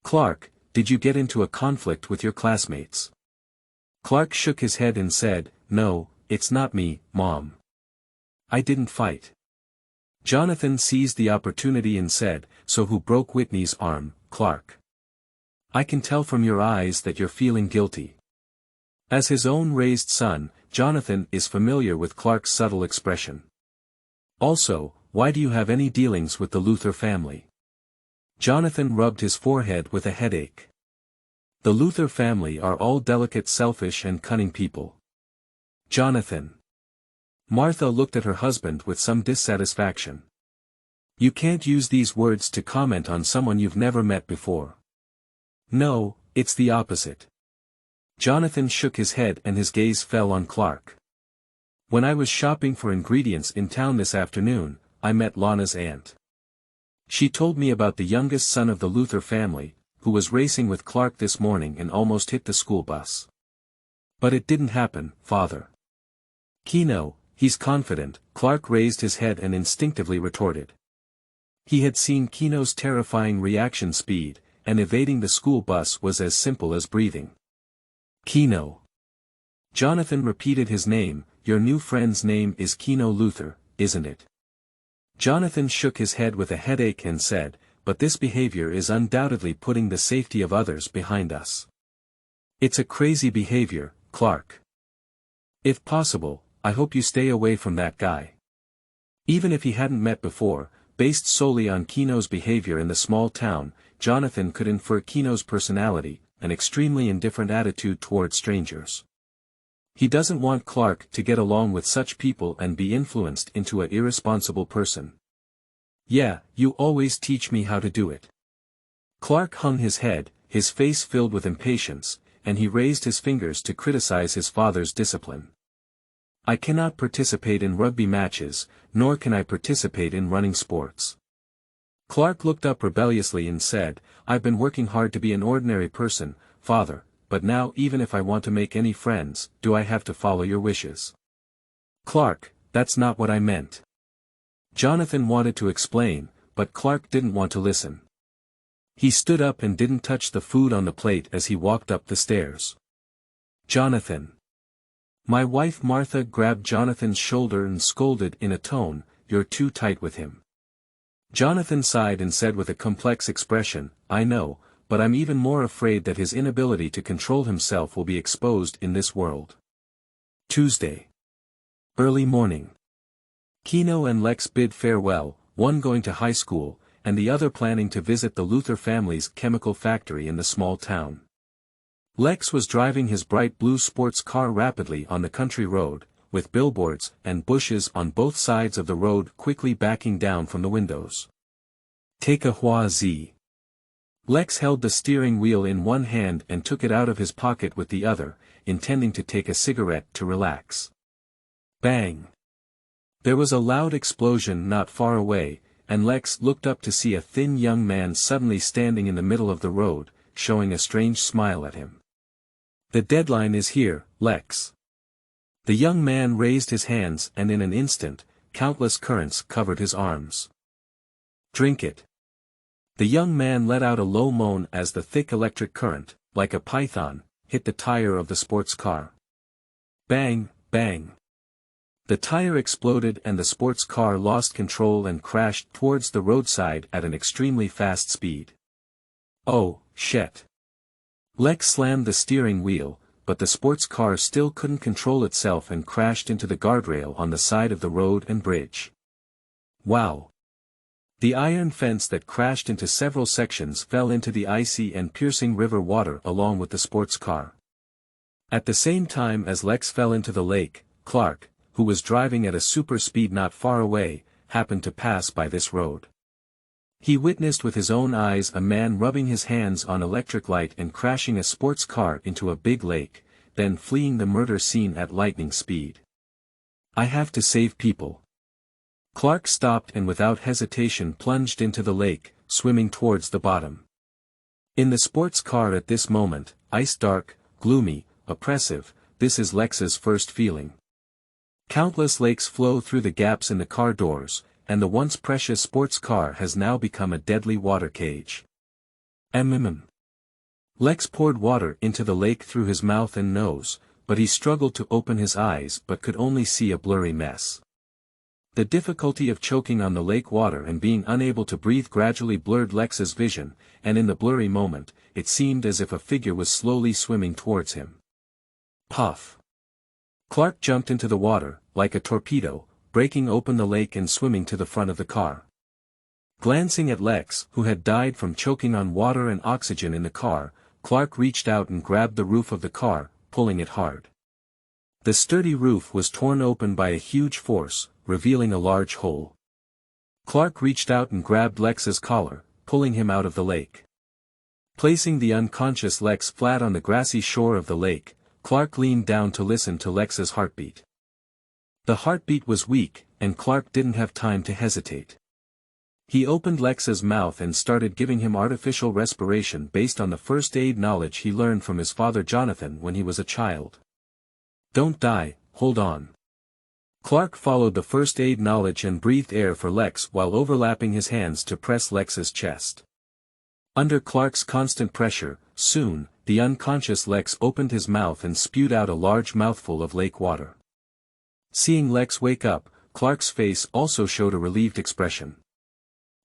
A: Clark, did you get into a conflict with your classmates? Clark shook his head and said, No, it's not me, Mom. I didn't fight. Jonathan seized the opportunity and said, So who broke Whitney's arm, Clark? I can tell from your eyes that you're feeling guilty. As his own raised son, Jonathan is familiar with Clark's subtle expression. Also, why do you have any dealings with the Luther family? Jonathan rubbed his forehead with a headache. The Luther family are all delicate, selfish and cunning people. Jonathan. Martha looked at her husband with some dissatisfaction. You can't use these words to comment on someone you've never met before. No, it's the opposite. Jonathan shook his head and his gaze fell on Clark. When I was shopping for ingredients in town this afternoon, I met Lana's aunt. She told me about the youngest son of the Luther family, who was racing with Clark this morning and almost hit the school bus. But it didn't happen, Father. Kino, he's confident, Clark raised his head and instinctively retorted. He had seen Kino's terrifying reaction speed, and evading the school bus was as simple as breathing. Kino. Jonathan repeated his name. Your new friend's name is Kino Luther, isn't it? Jonathan shook his head with a headache and said, But this behavior is undoubtedly putting the safety of others behind us. It's a crazy behavior, Clark. If possible, I hope you stay away from that guy. Even if he hadn't met before, based solely on Kino's behavior in the small town, Jonathan could infer Kino's personality, an extremely indifferent attitude toward strangers. He doesn't want Clark to get along with such people and be influenced into an irresponsible person. Yeah, you always teach me how to do it. Clark hung his head, his face filled with impatience, and he raised his fingers to criticize his father's discipline. I cannot participate in rugby matches, nor can I participate in running sports. Clark looked up rebelliously and said, I've been working hard to be an ordinary person, Father, but now even if I want to make any friends, do I have to follow your wishes? Clark, that's not what I meant. Jonathan wanted to explain, but Clark didn't want to listen. He stood up and didn't touch the food on the plate as he walked up the stairs. Jonathan. My wife Martha grabbed Jonathan's shoulder and scolded in a tone, You're too tight with him. Jonathan sighed and said with a complex expression, I know, but I'm even more afraid that his inability to control himself will be exposed in this world. Tuesday. Early morning. Kino and Lex bid farewell, one going to high school, and the other planning to visit the Luther family's chemical factory in the small town. Lex was driving his bright blue sports car rapidly on the country road, with billboards and bushes on both sides of the road quickly backing down from the windows. Take a Hua-Z. Lex held the steering wheel in one hand and took it out of his pocket with the other, intending to take a cigarette to relax. Bang! There was a loud explosion not far away, and Lex looked up to see a thin young man suddenly standing in the middle of the road, showing a strange smile at him. The deadline is here, Lex. The young man raised his hands and in an instant, countless currents covered his arms. Drink it. The young man let out a low moan as the thick electric current, like a python, hit the tire of the sports car. Bang, bang. The tire exploded and the sports car lost control and crashed towards the roadside at an extremely fast speed. Oh, shit. Lex slammed the steering wheel, but the sports car still couldn't control itself and crashed into the guardrail on the side of the road and bridge. Wow. The iron fence that crashed into several sections fell into the icy and piercing river water along with the sports car. At the same time as Lex fell into the lake, Clark, who was driving at a super speed not far away, happened to pass by this road. He witnessed with his own eyes a man rubbing his hands on electric light and crashing a sports car into a big lake, then fleeing the murder scene at lightning speed. I have to save people. Clark stopped and without hesitation plunged into the lake, swimming towards the bottom. In the sports car at this moment, ice dark, gloomy, oppressive, this is Lex's first feeling. Countless lakes flow through the gaps in the car doors, and the once precious sports car has now become a deadly water cage. Lex poured water into the lake through his mouth and nose, but he struggled to open his eyes but could only see a blurry mess. The difficulty of choking on the lake water and being unable to breathe gradually blurred Lex's vision, and in the blurry moment, it seemed as if a figure was slowly swimming towards him. Puff. Clark jumped into the water, like a torpedo, breaking open the lake and swimming to the front of the car. Glancing at Lex, who had died from choking on water and oxygen in the car, Clark reached out and grabbed the roof of the car, pulling it hard. The sturdy roof was torn open by a huge force, revealing a large hole. Clark reached out and grabbed Lex's collar, pulling him out of the lake. Placing the unconscious Lex flat on the grassy shore of the lake, Clark leaned down to listen to Lex's heartbeat. The heartbeat was weak, and Clark didn't have time to hesitate. He opened Lex's mouth and started giving him artificial respiration based on the first aid knowledge he learned from his father Jonathan when he was a child. Don't die, hold on. Clark followed the first aid knowledge and breathed air for Lex while overlapping his hands to press Lex's chest. Under Clark's constant pressure, soon, the unconscious Lex opened his mouth and spewed out a large mouthful of lake water. Seeing Lex wake up, Clark's face also showed a relieved expression.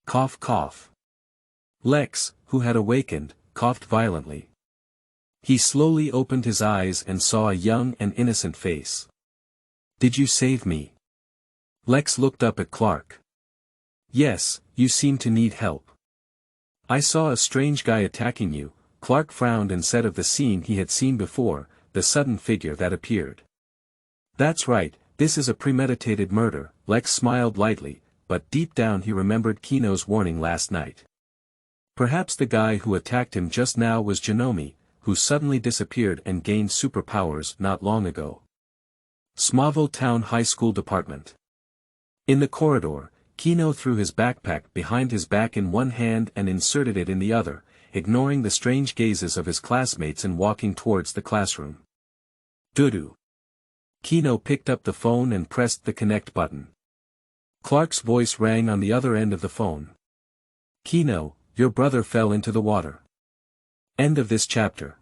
A: Cough cough. Lex, who had awakened, coughed violently. He slowly opened his eyes and saw a young and innocent face. Did you save me? Lex looked up at Clark. Yes, you seem to need help. I saw a strange guy attacking you. Clark frowned and said of the scene he had seen before, the sudden figure that appeared. That's right, this is a premeditated murder, Lex smiled lightly, but deep down he remembered Kino's warning last night. Perhaps the guy who attacked him just now was Genomy, who suddenly disappeared and gained superpowers not long ago. Smallville Town High School Department. In the corridor, Kino threw his backpack behind his back in one hand and inserted it in the other, ignoring the strange gazes of his classmates and walking towards the classroom. Doo-doo. Kino picked up the phone and pressed the connect button. Clark's voice rang on the other end of the phone. Kino, your brother fell into the water. End of this chapter.